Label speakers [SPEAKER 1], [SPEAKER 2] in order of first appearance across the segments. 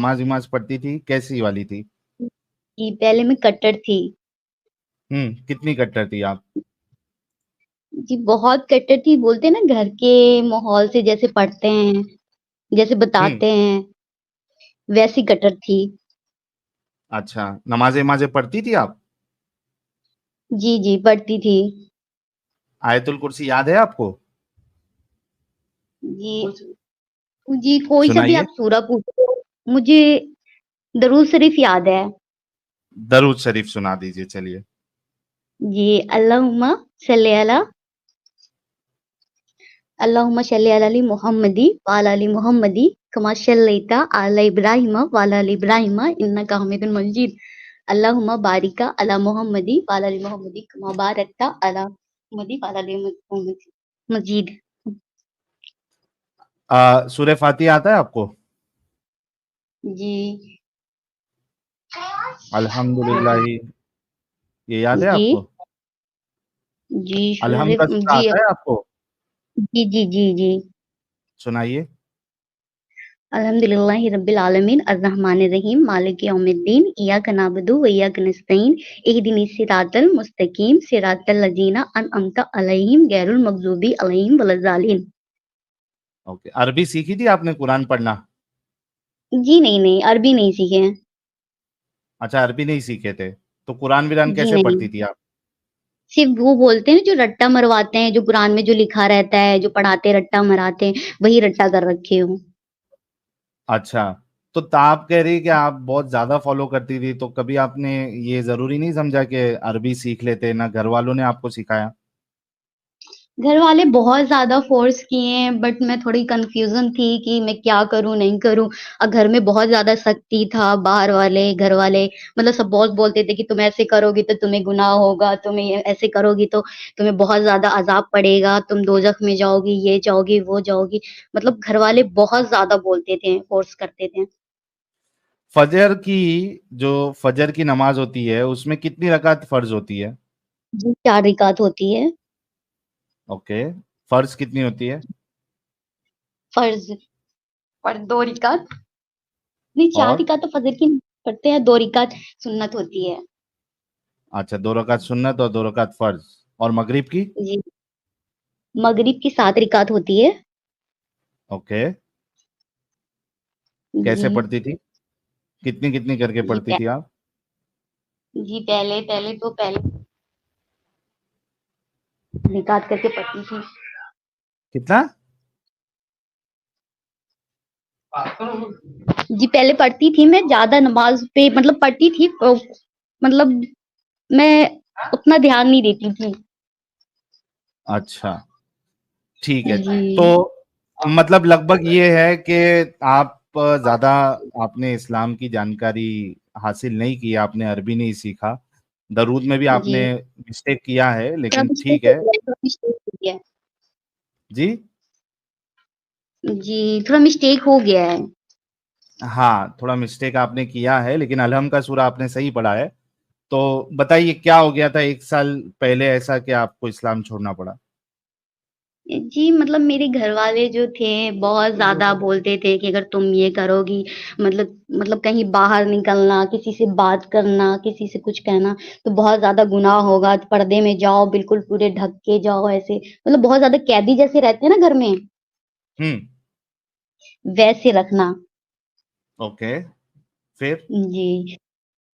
[SPEAKER 1] नमाज विमाज पढ़ती थी, कैसी वाली थी?
[SPEAKER 2] जी, पहले मैं कट्टर थी।
[SPEAKER 1] कितनी कट्टर थी आप?
[SPEAKER 2] जी, बहुत कट्टर थी, बोलते हैं ना घर के माहौल से जैसे पढ़ते हैं, जैसे
[SPEAKER 1] हम्म।
[SPEAKER 2] बताते हैं, वैसी कट्टर थी।
[SPEAKER 1] अच्छा, नमाजें वमाजें पढ़ती थी आप?
[SPEAKER 2] जी, जी, पढ़ती थी।
[SPEAKER 1] आयतुल कुर्सी याद है आपको?
[SPEAKER 2] जी, जी, कोई सा भी
[SPEAKER 1] सुनाइए।
[SPEAKER 2] आप सूरा पूछो, मुझे दरूद शरीफ याद है।
[SPEAKER 1] दरूद शरीफ सुना दीजिए, चलिए।
[SPEAKER 2] जी, अल्लाहुम्मा सल्ली अला मुहम्मदी व अला आलि मुहम्मदी कमा सल्लैता अला इब्राहीम व अला आलि इब्राहीम इन्नका हमीदुम मजीद। अल्लाहुम्मा बारिक अला मुहम्मदी व अला आलि मुहम्मदी कमा बारकता अला मुहम्मदी व अला आलि मुहम्मदी मजीद।
[SPEAKER 1] सूरह फातिहा आता है आपको?
[SPEAKER 2] जी।
[SPEAKER 1] अल्हम्दुलिल्लाह, ये याद है
[SPEAKER 2] जी।
[SPEAKER 1] आपको?
[SPEAKER 2] जी,
[SPEAKER 1] अलहम का सूरा
[SPEAKER 2] जी,
[SPEAKER 1] आता है आपको?
[SPEAKER 2] जी, जी, जी, जी।
[SPEAKER 1] सुनाइए।
[SPEAKER 2] अल्हम्दुलिल्लाहि रब्बिल आलमीन अर्रहमानिर रहीम मालिकि यौमिद्दीन इय्याका नअबुदु व इय्याका नस्तईन इहदिनिस सिरातल मुस्तकीम सिरातल लज़ीना अनअमता अलैहिम गैरुल मग़ज़ूबी अलैहिम वलज़ालिन।
[SPEAKER 1] ओके, अरबी सीखी थी आपने कुरान पढ़ना?
[SPEAKER 2] जी नहीं, नहीं, अरबी नहीं सीखे हैं।
[SPEAKER 1] अच्छा, अरबी नहीं सीखे थे, तो कुरान विरान
[SPEAKER 2] जी
[SPEAKER 1] कैसे
[SPEAKER 2] नहीं।
[SPEAKER 1] पढ़ती थी आप?
[SPEAKER 2] सिर्फ़ वो बोलते हैं ना जो रट्टा मरवाते हैं, जो कुरान में जो लिखा रहता है, जो पढ़ाते रट्टा मराते हैं, वही रट्टा कर रखी हूँ।
[SPEAKER 1] अच्छा, तो आप कह रही कि आप बहुत ज्यादा फॉलो करती थी, तो कभी आपने ये जरूरी नहीं समझा कि अरबी सीख लेते, ना घर वालों ने आपको सिखाया?
[SPEAKER 2] घर वाले बहुत ज़्यादा फ़ोर्स किए हैं बट मैं थोड़ी कन्फ्यूज़न थी कि मैं क्या करूँ, नहीं करूँ। घर में बहुत ज़्यादा सख्ती था, बाहर वाले, घर वाले मतलब सब बहुत बोलते थे कि तुम ऐसे करोगी तो तुम्हें गुनाह होगा, तुम ये ऐसे करोगी तो तुम्हें बहुत ज़्यादा अज़ाब पड़ेगा, तुम दोज़ख में जाओगी, ये जाओगी, वो जाओगी। मतलब घर वाले बहुत ज़्यादा बोलते थे, फ़ोर्स करते थे।
[SPEAKER 1] फजर की जो फजर की नमाज होती है, उसमें कितनी रकात फर्ज होती है?
[SPEAKER 2] जी, 4 रिकात होती है।
[SPEAKER 1] ओके, फर्ज कितनी होती है?
[SPEAKER 2] फ़र्ज़ और 2 रिकात नहीं 4
[SPEAKER 1] और
[SPEAKER 2] रिकात तो फ़जर की पढ़ते हैं, 2 रिकात सुन्नत होती है।
[SPEAKER 1] अच्छा, 2 रकात सुन्नत और 2 रकात फर्ज। और मगरिब की?
[SPEAKER 2] जी, मगरिब की 7 रिकात होती है।
[SPEAKER 1] ओके,
[SPEAKER 2] जी,
[SPEAKER 1] कैसे पढ़ती थी? कितनी कितनी करके
[SPEAKER 2] जी,
[SPEAKER 1] पढ़ती थी आप?
[SPEAKER 2] जी, पहले पहले तो पहले रिकात करके पढ़ती थी।
[SPEAKER 1] कितना?
[SPEAKER 2] जी, पहले पढ़ती थी मैं ज़्यादा नमाज़ पे मतलब पढ़ती थी मतलब मैं उतना ध्यान नहीं देती थी।
[SPEAKER 1] अच्छा, ठीक है। तो
[SPEAKER 2] जी,
[SPEAKER 1] मतलब लगभग ये है कि आप ज्यादा आपने इस्लाम की जानकारी हासिल नहीं की, आपने अरबी नहीं सीखा, दरूद में भी
[SPEAKER 2] जी।
[SPEAKER 1] आपने मिस्टेक किया है,
[SPEAKER 2] थोड़ा
[SPEAKER 1] लेकिन
[SPEAKER 2] मिस्टेक
[SPEAKER 1] ठीक
[SPEAKER 2] हो
[SPEAKER 1] है।
[SPEAKER 2] गया है, थोड़ा मिस्टेक हो गया है।
[SPEAKER 1] जी।
[SPEAKER 2] जी, थोड़ा मिस्टेक हो गया है।
[SPEAKER 1] हाँ, थोड़ा मिस्टेक आपने किया है, लेकिन अलहम का सूरा आपने सही पढ़ा है। तो बताइए क्या हो गया था 1 साल पहले ऐसा कि आपको इस्लाम छोड़ना पड़ा?
[SPEAKER 2] जी, मतलब मेरे घरवाले जो थे बहुत ज़्यादा बोलते थे कि अगर तुम ये करोगी मतलब कहीं बाहर निकलना, किसी से बात करना, किसी से कुछ कहना तो बहुत ज़्यादा गुनाह होगा, तो पर्दे में जाओ, बिल्कुल पूरे ढक के जाओ ऐसे मतलब बहुत ज़्यादा कैदी जैसे रहते हैं ना घर में,
[SPEAKER 1] हम्म।
[SPEAKER 2] वैसे रखना।
[SPEAKER 1] ओके, फिर?
[SPEAKER 2] जी,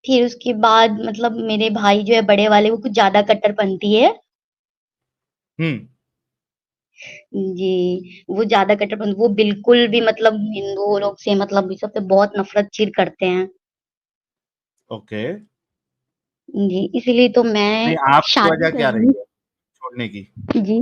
[SPEAKER 2] फिर उसके बाद मतलब मेरे भाई जो है बड़े वाले वो कुछ ज़्यादा कट्टरपंथी है।
[SPEAKER 1] हम्म।
[SPEAKER 2] जी, वो ज़्यादा कट्टरपंथी वो बिल्कुल भी मतलब हिंदुओं लोग से मतलब ये सब से बहुत नफ़रत चिढ़ करते हैं।
[SPEAKER 1] ओके।
[SPEAKER 2] जी, इसीलिए तो
[SPEAKER 1] नहीं,
[SPEAKER 2] मैं
[SPEAKER 1] आपकी
[SPEAKER 2] शादी
[SPEAKER 1] वजह क्या
[SPEAKER 2] कर
[SPEAKER 1] रही
[SPEAKER 2] ली।
[SPEAKER 1] है छोड़ने की?
[SPEAKER 2] जी,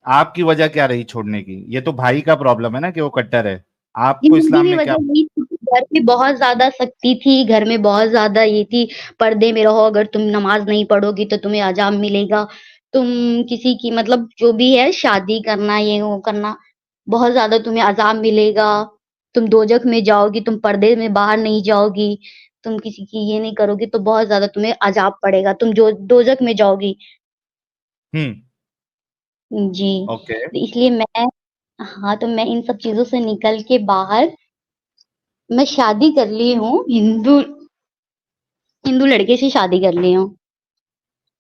[SPEAKER 1] आपकी वजह क्या रही छोड़ने की? ये तो भाई का प्रॉब्लम है ना कि वो कट्टर है।
[SPEAKER 2] जी
[SPEAKER 1] आपको
[SPEAKER 2] मेरी
[SPEAKER 1] इस्लाम
[SPEAKER 2] भी
[SPEAKER 1] ने क्या?
[SPEAKER 2] वजह यही थी कि घर में बहुत ज़्यादा सख्ती थी, घर में बहुत ज़्यादा ये थी, पर्दे में रहो, अगर तुम नमाज़ नहीं पढ़ोगी तो तुम्हें अज़ाब मिलेगा। तुम किसी की मतलब जो भी है शादी करना, ये वो करना, बहुत ज़्यादा तुम्हें अज़ाब मिलेगा। तुम दोज़ख में जाओगी, तुम पर्दे में बाहर नहीं जाओगी, तुम किसी की ये नहीं करोगी तो बहुत ज़्यादा तुम्हें अज़ाब पड़ेगा, तुम जो दोज़ख में जाओगी।
[SPEAKER 1] हम्म।
[SPEAKER 2] जी,
[SPEAKER 1] ओके।
[SPEAKER 2] तो इसलिए मैं हाँ, तो मैं इन सब चीज़ों से निकल के बाहर मैं शादी कर ली हूँ, हिंदू हिंदू लड़के से शादी कर ली हूँ।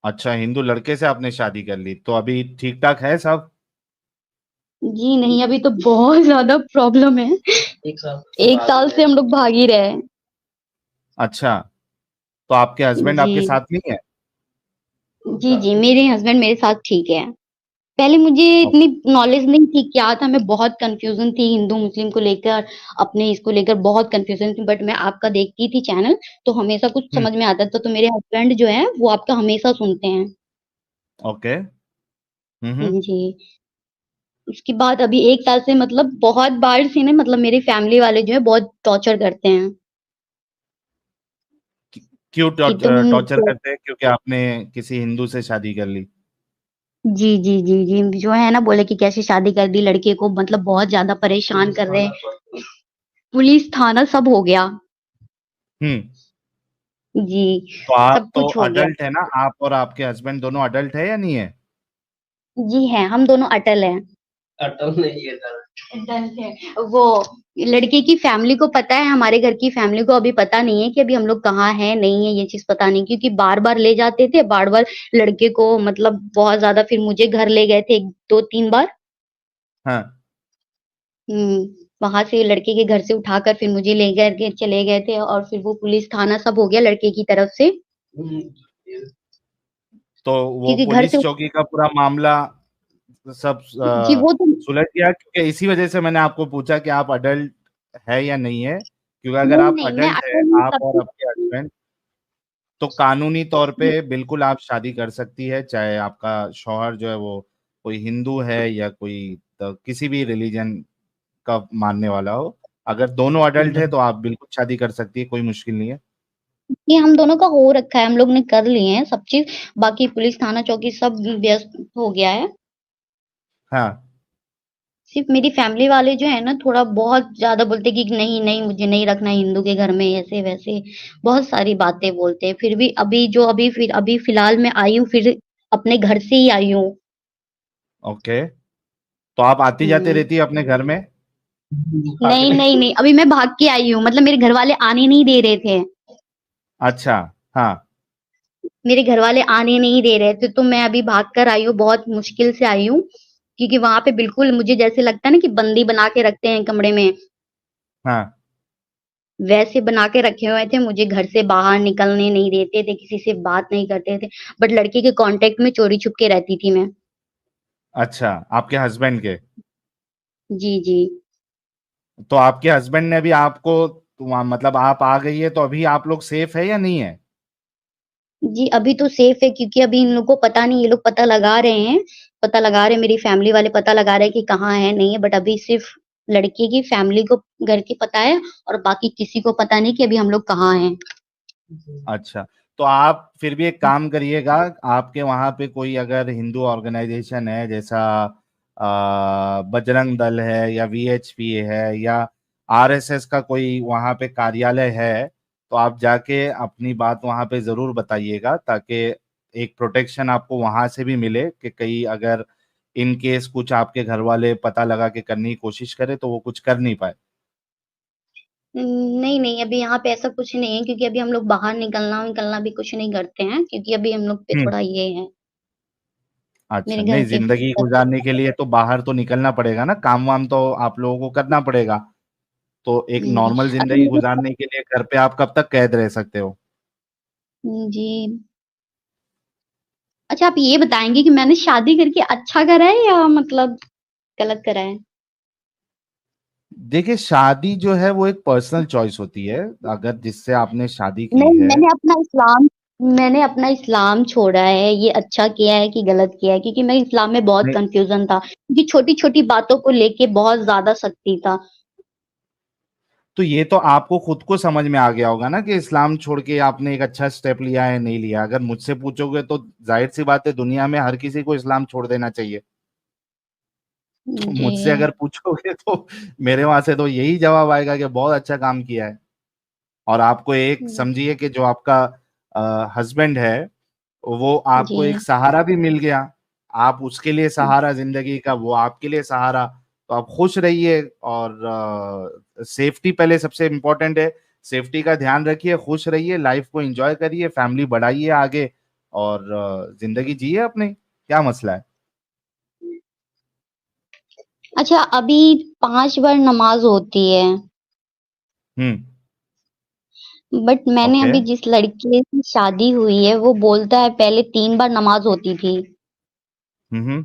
[SPEAKER 1] अच्छा, हिंदू लड़के से आपने शादी कर ली, तो अभी ठीक ठाक है सब?
[SPEAKER 2] जी नहीं, अभी तो बहुत ज़्यादा प्रॉब्लम है। 1 साल से हम लोग भाग ही रहे हैं।
[SPEAKER 1] अच्छा, तो आपके हस्बैंड
[SPEAKER 2] जी।
[SPEAKER 1] आपके साथ नहीं है?
[SPEAKER 2] जी, जी, मेरे हस्बैंड मेरे साथ ठीक है। पहले मुझे
[SPEAKER 1] ओ-
[SPEAKER 2] इतनी नॉलेज नहीं थी क्या था, मैं बहुत कन्फ्यूज़न थी हिंदू-मुस्लिम को लेकर, अपने इसको लेकर बहुत कन्फ्यूज़न थी, बट मैं आपका देखती थी चैनल, तो हमेशा कुछ
[SPEAKER 1] हम्म।
[SPEAKER 2] समझ में आता था, तो मेरे हस्बैंड जो हैं, वो आपका हमेशा सुनते हैं।
[SPEAKER 1] ओके। हम्म।
[SPEAKER 2] जी। उसके बाद अभी 1 साल से मतलब बहुत बार से ना मतलब मेरी फैमिली वाले जो है बहुत टॉर्चर करते हैं,
[SPEAKER 1] क्यों
[SPEAKER 2] कि तुम
[SPEAKER 1] टॉर्चर करते हैं? क्योंकि आपने किसी हिंदू से शादी कर ली?
[SPEAKER 2] जी, जी, जी, जी, जो है ना बोले कि कैसे शादी कर दी लड़के को मतलब बहुत ज़्यादा परेशान कर रहे हैं। पुलिस, थाना सब हो गया।
[SPEAKER 1] हम्म।
[SPEAKER 2] जी,
[SPEAKER 1] तो आप
[SPEAKER 2] सब
[SPEAKER 1] तो
[SPEAKER 2] कुछ हो गया।
[SPEAKER 1] अडल्ट है ना, आप और आपके हस्बैंड दोनों अडल्ट है या नहीं है?
[SPEAKER 2] जी हैं, हम दोनों अटल हैं। अटल नहीं है डन है। वो लड़के की फैमिली को पता है, हमारे घर की फैमिली को अभी पता नहीं है कि अभी हम लोग कहाँ हैं, नहीं है, ये चीज़ पता नहीं क्योंकि बार-बार ले जाते थे, बार-बार लड़के को मतलब बहुत ज़्यादा फिर मुझे घर ले गए थे 2-3 बार।
[SPEAKER 1] हाँ।
[SPEAKER 2] वहाँ से लड़के के घर से उठाकर फिर मुझे ले कर के चले गए थे और फिर वो पुलिस थाना सब हो गया लड़के की तरफ से।
[SPEAKER 1] तो वो
[SPEAKER 2] क्योंकि घर से
[SPEAKER 1] पुलिस चौकी का पूरा मामला सब
[SPEAKER 2] जी, वो तो
[SPEAKER 1] सुलझ गया? क्योंकि इसी वजह से मैंने आपको पूछा कि आप अडल्ट है या नहीं है, क्योंकि अगर
[SPEAKER 2] नहीं,
[SPEAKER 1] आप
[SPEAKER 2] नहीं, मैं
[SPEAKER 1] अडल्ट है,
[SPEAKER 2] अटल हूँ
[SPEAKER 1] आप
[SPEAKER 2] तब
[SPEAKER 1] और आपके
[SPEAKER 2] भी
[SPEAKER 1] हस्बैंड, तो कानूनी तौर पे
[SPEAKER 2] जी,
[SPEAKER 1] बिल्कुल आप शादी कर सकती है, चाहे आपका शौहर जो है वो कोई हिंदू है या कोई किसी भी रिलीजन का मानने वाला हो। अगर दोनों अडल्ट है तो आप बिल्कुल शादी कर सकती है, कोई मुश्किल नहीं है।
[SPEAKER 2] ये हम दोनों का हो रखा है, हम लोग ने कर लिए हैं सब चीज़, बाकी पुलिस थाना चौकी सब व्यस्त हो गया है।
[SPEAKER 1] हाँ।
[SPEAKER 2] सिर्फ़ मेरी फैमिली वाले जो है ना थोड़ा बहुत ज़्यादा बोलते हैं कि नहीं, नहीं मुझे नहीं रखना हिंदू के घर में ऐसे-वैसे, बहुत सारी बातें बोलते हैं। फिर भी अभी फ़िलहाल मैं आई हूँ फिर अपने घर से ही आई हूँ।
[SPEAKER 1] ओके, तो आप आती जाती
[SPEAKER 2] हुँ।
[SPEAKER 1] रहती है अपने घर में?
[SPEAKER 2] नहीं, नहीं, नहीं, अभी मैं भाग के आई हूँ, मतलब मेरे घरवाले आने नहीं दे रहे थे।
[SPEAKER 1] अच्छा। हाँ।
[SPEAKER 2] मेरे घरवाले आने नहीं दे रहे थे, तो मैं अभी भाग कर आई हूँ, बहुत मुश्किल से आई हूँ, क्योंकि वहाँ पे बिल्कुल मुझे जैसे लगता है ना कि बंदी बना के रखते हैं कमरे में,
[SPEAKER 1] हाँ।
[SPEAKER 2] वैसे बना के रखे हुए थे, मुझे घर से बाहर निकलने नहीं देते थे, किसी से बात नहीं करते थे, बट लड़के के कॉन्टेक्ट में चोरी छुप के रहती थी मैं।
[SPEAKER 1] अच्छा, आपके हस्बैंड के?
[SPEAKER 2] जी, जी।
[SPEAKER 1] तो आपके हस्बैंड ने भी आपको मतलब आप आ गई है तो अभी आप लोग सेफ है या नहीं है?
[SPEAKER 2] जी, अभी तो सेफ है क्योंकि अभी इन लोग को पता नहीं, ये लोग पता लगा रहे हैं, पता लगा रहे हैं, मेरी फैमिली वाले पता लगा रहे हैं कि कहाँ है, नहीं है, बट अभी सिर्फ़ लड़के की फैमिली को घर की पता है और बाकी किसी को पता नहीं कि अभी हम लोग कहाँ हैं।
[SPEAKER 1] अच्छा, तो आप फिर भी एक काम करिएगा, आपके वहां पे कोई अगर हिंदू ऑर्गेनाइजेशन है, जैसा बजरंग दल है या वीएचपी है या आरएसएस का कोई वहां पे कार्यालय है, तो आप जाके अपनी बात वहां पे जरूर बताइएगा, ताकि एक प्रोटेक्शन आपको वहां से भी मिले कि कहीं अगर इन केस कुछ आपके घर वाले पता लगा के करने की कोशिश करे तो वो कुछ कर नहीं पाए।
[SPEAKER 2] नहीं, नहीं, अभी यहाँ पे ऐसा कुछ नहीं है क्योंकि अभी हम लोग बाहर निकलना-विकलना भी कुछ नहीं करते हैं क्योंकि अभी हम लोग पे
[SPEAKER 1] हम्म।
[SPEAKER 2] थोड़ा ये है,
[SPEAKER 1] अच्छा,
[SPEAKER 2] मेरे घर
[SPEAKER 1] नहीं,
[SPEAKER 2] के
[SPEAKER 1] जिंदगी गुजारने के लिए तो बाहर तो निकलना पड़ेगा ना, काम वाम तो आप लोगों को करना पड़ेगा। तो एक
[SPEAKER 2] जी।
[SPEAKER 1] नॉर्मल
[SPEAKER 2] अच्छा
[SPEAKER 1] जिंदगी
[SPEAKER 2] मुझे
[SPEAKER 1] गुजारने के लिए घर पे आप कब तक कैद रह सकते हो?
[SPEAKER 2] जी। अच्छा आप ये बताएँगे कि मैंने शादी करके अच्छा करा है या मतलब गलत करा है?
[SPEAKER 1] देखिए, शादी जो है वो एक पर्सनल चॉइस होती है। अगर जिससे आपने शादी की
[SPEAKER 2] नहीं,
[SPEAKER 1] है।
[SPEAKER 2] मैंने अपना इस्लाम छोड़ा है, ये अच्छा किया है कि गलत किया है? क्योंकि मैं इस्लाम में बहुत
[SPEAKER 1] नहीं,
[SPEAKER 2] कन्फ्यूज़न था, क्योंकि छोटी-छोटी बातों को लेके बहुत ज़्यादा सख्ती था।
[SPEAKER 1] तो ये तो आपको खुद को समझ में आ गया होगा ना कि इस्लाम छोड़ के आपने एक अच्छा स्टेप लिया है नहीं लिया। अगर मुझसे पूछोगे तो जाहिर सी बात है, दुनिया में हर किसी को इस्लाम छोड़ देना चाहिए। तो
[SPEAKER 2] जी।
[SPEAKER 1] मुझसे अगर पूछोगे तो मेरे वहां से तो यही जवाब आएगा कि बहुत अच्छा काम किया है। और आपको एक
[SPEAKER 2] हुँ,
[SPEAKER 1] समझिए कि जो आपका हस्बैंड है, वो
[SPEAKER 2] जी।
[SPEAKER 1] आपको एक सहारा भी मिल गया। आप उसके लिए सहारा जिंदगी का, वो आपके लिए सहारा। तो आप खुश रहिए और सेफ्टी पहले सबसे इम्पोर्टेंट है। सेफ्टी का ध्यान रखिए, खुश रहिए, लाइफ को एंजॉय करिए, फैमिली बढ़ाइए आगे और जिंदगी जिए अपनी। क्या मसला है?
[SPEAKER 2] अच्छा, अभी 5 बार नमाज होती है,
[SPEAKER 1] हम्म।
[SPEAKER 2] बट मैंने
[SPEAKER 1] ओके।
[SPEAKER 2] अभी जिस लड़के से शादी हुई है वो बोलता है पहले 3 बार नमाज होती थी।
[SPEAKER 1] हम्म।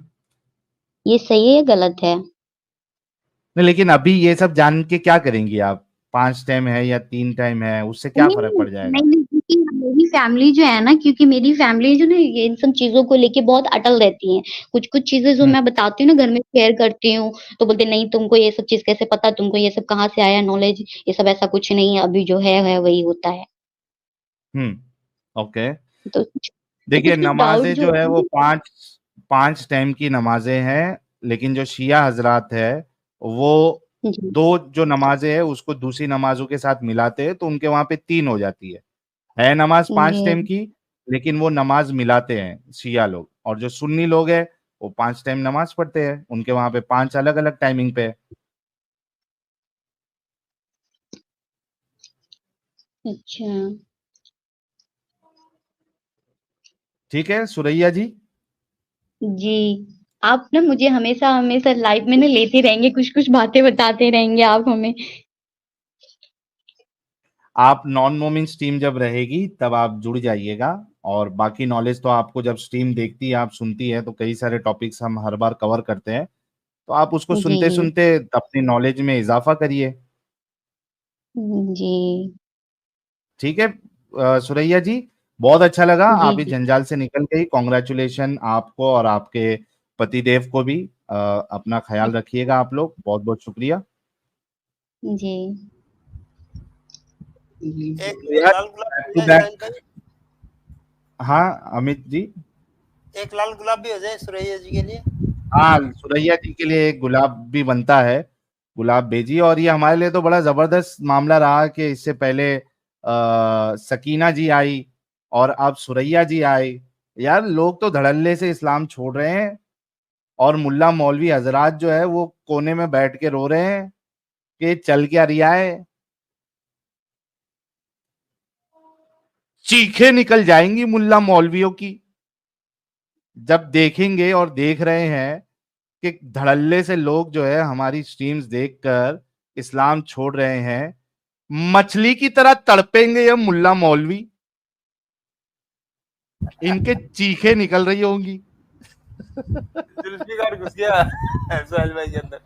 [SPEAKER 2] ये सही है या गलत है?
[SPEAKER 1] नहीं, लेकिन अभी ये सब जान के क्या करेंगी आप? 5 टाइम है या 3 टाइम है, उससे क्या
[SPEAKER 2] नहीं,
[SPEAKER 1] फर्क
[SPEAKER 2] नहीं,
[SPEAKER 1] पड़ जाएगा?
[SPEAKER 2] नहीं, नहीं, क्योंकि मेरी फैमिली जो है ना, क्योंकि मेरी फैमिली जो ना ये इन सब चीज़ों को लेके बहुत अटल रहती है। कुछ-कुछ चीज़ें जो
[SPEAKER 1] हम्म।
[SPEAKER 2] मैं बताती हूँ ना, घर में शेयर करती हूँ, तो बोलते नहीं तुमको ये सब चीज़ कैसे पता? तुमको ये सब कहाँ से आया नॉलेज? ये सब ऐसा कुछ नहीं है, अभी जो है वही होता है।
[SPEAKER 1] ओके।
[SPEAKER 2] तो
[SPEAKER 1] देखिए,
[SPEAKER 2] कुछ-कुछ डाउट
[SPEAKER 1] नमाजें
[SPEAKER 2] जो
[SPEAKER 1] जो है
[SPEAKER 2] है
[SPEAKER 1] वो
[SPEAKER 2] ना।
[SPEAKER 1] 5 5 टाइम की नमाजें हैं, लेकिन जो शिया हजरात है वो
[SPEAKER 2] जी,
[SPEAKER 1] दो जो नमाजें हैं उसको दूसरी नमाजों के साथ मिलाते हैं, तो उनके वहां पे 3 हो जाती है नमाज 5 टाइम
[SPEAKER 2] जी,
[SPEAKER 1] की, लेकिन वो नमाज मिलाते हैं शिया लोग। और जो सुन्नी लोग हैं वो 5 टाइम नमाज पढ़ते हैं, उनके वहां पे 5 अलग अलग टाइमिंग पे है।
[SPEAKER 2] अच्छा।
[SPEAKER 1] ठीक है सुरैया जी।
[SPEAKER 2] जी, आप ना मुझे हमेशा-हमेशा लाइफ में ना लेते रहेंगे, कुछ-कुछ बातें बताते रहेंगे आप हमें।
[SPEAKER 1] आप नॉन मोमिन स्ट्रीम जब रहेगी तब आप जुड़ जाइएगा। और बाकी नॉलेज तो आपको जब स्ट्रीम देखती है, आप सुनती है, तो कई सारे टॉपिक्स हम हर बार कवर करते हैं, तो आप उसको
[SPEAKER 2] जी,
[SPEAKER 1] सुनते सुनते अपनी नॉलेज में इजाफा करिए।
[SPEAKER 2] जी,
[SPEAKER 1] ठीक है सुरैया जी, बहुत अच्छा लगा,
[SPEAKER 2] जी,
[SPEAKER 1] आप इस
[SPEAKER 2] जी,
[SPEAKER 1] जंजाल से निकल गई। कॉन्ग्रेचुलेशन आपको और आपके पतिदेव को भी। अपना ख्याल रखिएगा आप लोग, बहुत बहुत शुक्रिया।
[SPEAKER 2] जी।
[SPEAKER 3] एक
[SPEAKER 1] तो यार,
[SPEAKER 3] लाल गुलाब
[SPEAKER 1] बैक
[SPEAKER 3] भी
[SPEAKER 1] टू
[SPEAKER 3] हो जाए साहिल
[SPEAKER 1] बैक।
[SPEAKER 3] भाई।
[SPEAKER 1] हाँ अमित जी।
[SPEAKER 3] एक लाल गुलाब भी हो जाए सुरैया जी के लिए।
[SPEAKER 1] हाँ, सुरैया जी के लिए एक गुलाब भी बनता है, गुलाब भेजिए। और ये हमारे लिए तो बड़ा जबरदस्त मामला रहा कि इससे पहले सकीना जी आई और अब सुरैया जी आई। यार, लोग तो धड़ल्ले से इस्लाम छोड़ रहे हैं और मुल्ला मौलवी हजरात जो है वो कोने में बैठ के रो रहे हैं कि चल क्या रिया है। चीखें निकल जाएंगी मुल्ला मौलवियों की जब देखेंगे और देख रहे हैं कि धड़ल्ले से लोग जो है हमारी स्ट्रीम्स देखकर इस्लाम छोड़ रहे हैं। मछली की तरह तड़पेंगे ये मुल्ला मौलवी, इनके चीखें निकल रही होंगी।
[SPEAKER 3] जुल्फिकार घुस गया साहिल भाई के अंदर।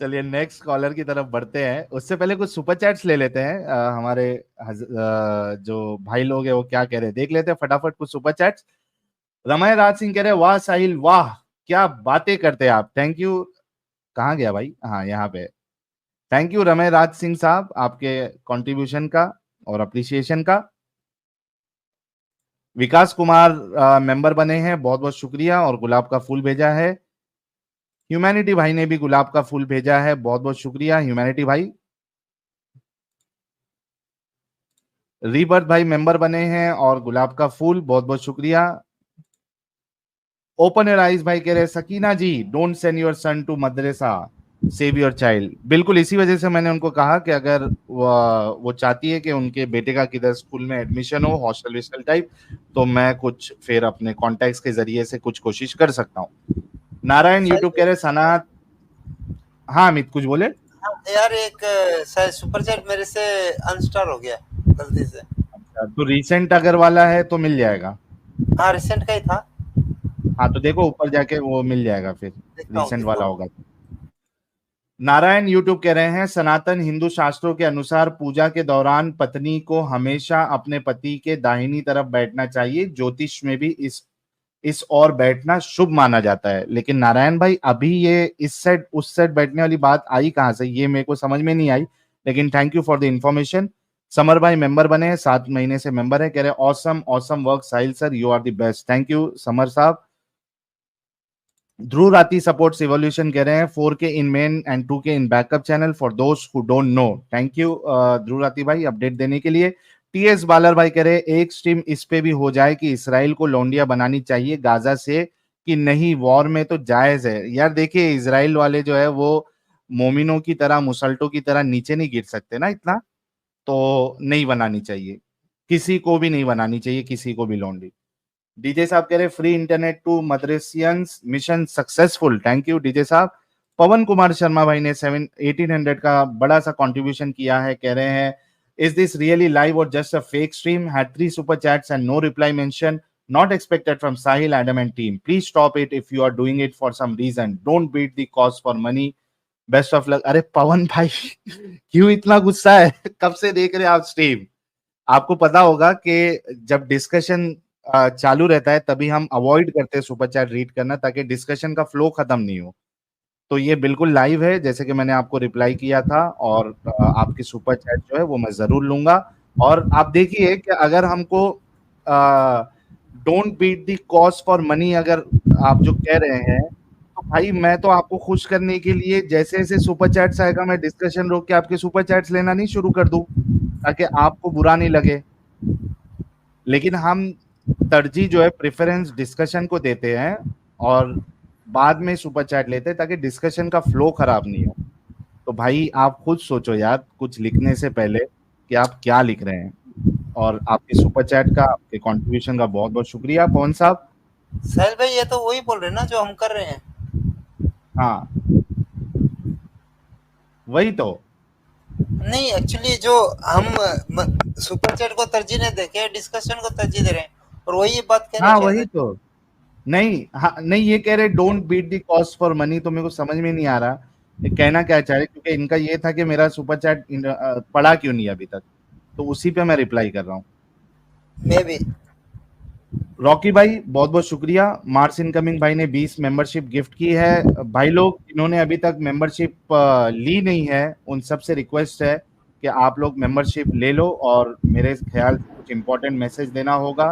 [SPEAKER 1] चलिए नेक्स्ट कॉलर की तरफ बढ़ते हैं, उससे पहले कुछ सुपर चैट्स ले लेते हैं। हमारे जो भाई लोग हैं वो क्या कह रहे हैं देख लेते हैं फटाफट कुछ सुपर चैट्स। रमय राज सिंह कह रहे हैं, वाह साहिल वाह, क्या बातें करते हैं आप, थैंक यू। कहाँ गया भाई? हाँ यहाँ पे। थैंक यू रमय राज सिंह साहब, आपके कंट्रीब्यूशन का और अप्रिसिएशन का। विकास कुमार मेंबर बने हैं, बहुत बहुत शुक्रिया, और गुलाब का फूल भेजा है। ह्यूमैनिटी भाई ने भी गुलाब का फूल भेजा है, बहुत बहुत शुक्रिया ह्यूमैनिटी भाई। रीबर्थ भाई मेंबर बने हैं और गुलाब का फूल, बहुत बहुत शुक्रिया। ओपन योर आइज भाई कह रहे हैं, Sakina ji don't send your son to madrasa, save your child. बिल्कुल इसी वजह से मैंने उनको कहा कि अगर वो चाहती है कि उनके बेटे का किधर स्कूल में एडमिशन हो, हॉस्टल विस्टल टाइप, तो मैं कुछ फिर अपने कॉन्टेक्ट के जरिए से कुछ कोशिश कर सकता हूँ। नारायण
[SPEAKER 3] साहिल
[SPEAKER 1] यूट्यूब कह
[SPEAKER 3] भाई,
[SPEAKER 1] रहे सनात। हाँ अमित कुछ बोले?
[SPEAKER 3] हाँ, यार एक शायद सुपर चैट मेरे से अनस्टार हो गया गलती से।
[SPEAKER 1] अच्छा, तो रिसेंट अगर वाला है तो मिल जाएगा।
[SPEAKER 3] हाँ रिसेंट का ही था।
[SPEAKER 1] हाँ तो देखो ऊपर जाके वो मिल जाएगा फिर,
[SPEAKER 3] देखता हूँ
[SPEAKER 1] रिसेंट
[SPEAKER 3] देखता
[SPEAKER 1] वाला
[SPEAKER 3] हूँ।
[SPEAKER 1] होगा तो। नारायण यूट्यूब कह रहे हैं, सनातन हिंदू शास्त्रों के अनुसार पूजा के दौरान पत्नी को हमेशा अपने पति के दाहिनी तरफ बैठना चाहिए, ज्योतिष में भी इस और बैठना शुभ माना जाता है। लेकिन नारायण भाई अभी ये इस साइड उस साइड बैठने वाली बात आई कहां से, ये मेरे को समझ में नहीं आई, लेकिन thank you for the information. Samar भाई मेंबर बने हैं, 7 महीने से मेंबर है, कह रहे awesome awesome work Sahil sir, you are the best. Thank you Samar साहब। ध्रुव राठी सपोर्ट्स इवोल्यूशन कह रहे हैं, 4K in main and 2K in backup channel for दोस्त who don't know. Thank you Dhruv Rathee भाई अपडेट देने के लिए। टीएस बालर भाई कह रहे हैं, एक स्ट्रीम इस पे भी हो जाए कि इसराइल को लौंडिया बनानी चाहिए गाजा से, कि नहीं वॉर में तो जायज है। यार देखिए इजराइल वाले जो है वो मोमिनों की तरह मुसल्टों की तरह नीचे नहीं गिर सकते ना इतना, तो नहीं बनानी चाहिए, किसी को भी नहीं बनानी चाहिए, किसी को भी लॉन्ड्री। डीजे साहब कह रहे free internet to madrassians mission successful, thank you DJ साहब। पवन कुमार शर्मा भाई ने 1800 का बड़ा सा कंट्रीब्यूशन किया है, कह रहे हैं इज दिस रियली लाइव और just a fake stream, had 3 super chats and no reply mention, not expected from Sahil, Adam and team, please stop it if you are doing it for some reason, don't beat the cause for money, best of luck. अरे पवन भाई क्यों इतना गुस्सा है कब से देख रहे हैं आप स्ट्रीम? आपको पता होगा कि जब डिस्कशन चालू रहता है तभी हम अवॉइड करते हैं सुपर चैट रीड करना, ताकि डिस्कशन का फ्लो खत्म नहीं हो। तो ये बिल्कुल लाइव है, जैसे कि मैंने आपको रिप्लाई किया था, और आपकी सुपर चैट जो है वो मैं जरूर लूंगा। और आप देखिए कि अगर हमको don't beat the cause for money अगर आप जो कह रहे हैं, तो भाई मैं तो आपको खुश करने के लिए जैसे जैसे सुपर चैट्स आएगा मैं डिस्कशन रोक के आपके सुपर चैट्स लेना नहीं शुरू कर दूं, ताकि आपको बुरा नहीं लगे। लेकिन हम तरजीह जो है प्रेफरेंस डिस्कशन को देते हैं और बाद में सुपर चैट लेते हैं, ताकि डिस्कशन का फ्लो खराब नहीं हो। तो भाई आप खुद सोचो यार कुछ लिखने से पहले कि आप क्या लिख रहे हैं। और आपके सुपर चैट का, आपके कंट्रीब्यूशन का बहुत बहुत शुक्रिया पवन साहब।
[SPEAKER 3] साहिल भाई ये तो वही बोल रहे हैं ना जो हम कर रहे हैं।
[SPEAKER 1] हाँ वही तो।
[SPEAKER 3] नहीं एक्चुअली जो हम सुपर चैट को तरजीह नहीं देके डिस्कशन को तरजीह दे रहे हैं, और वही बात कह रहे
[SPEAKER 1] हाँ
[SPEAKER 3] हैं
[SPEAKER 1] वही तो। नहीं हाँ नहीं, ये कह रहे don't beat the cost for money, तो मेरे को समझ में नहीं आ रहा ये कहना क्या चाह रहे, क्योंकि इनका ये था कि मेरा सुपर चैट पढ़ा क्यों नहीं अभी तक, तो उसी पे मैं रिप्लाई कर रहा हूँ।
[SPEAKER 3] मे भी।
[SPEAKER 1] रॉकी भाई बहुत बहुत शुक्रिया। मार्स इनकमिंग भाई ने 20 मेंबरशिप गिफ्ट की है। भाई लोग इन्होंने अभी तक मेंबरशिप ली नहीं है, उन सब से रिक्वेस्ट है कि आप लोग मेंबरशिप ले लो, और मेरे ख्याल से कुछ इंपॉर्टेंट मैसेज देना होगा।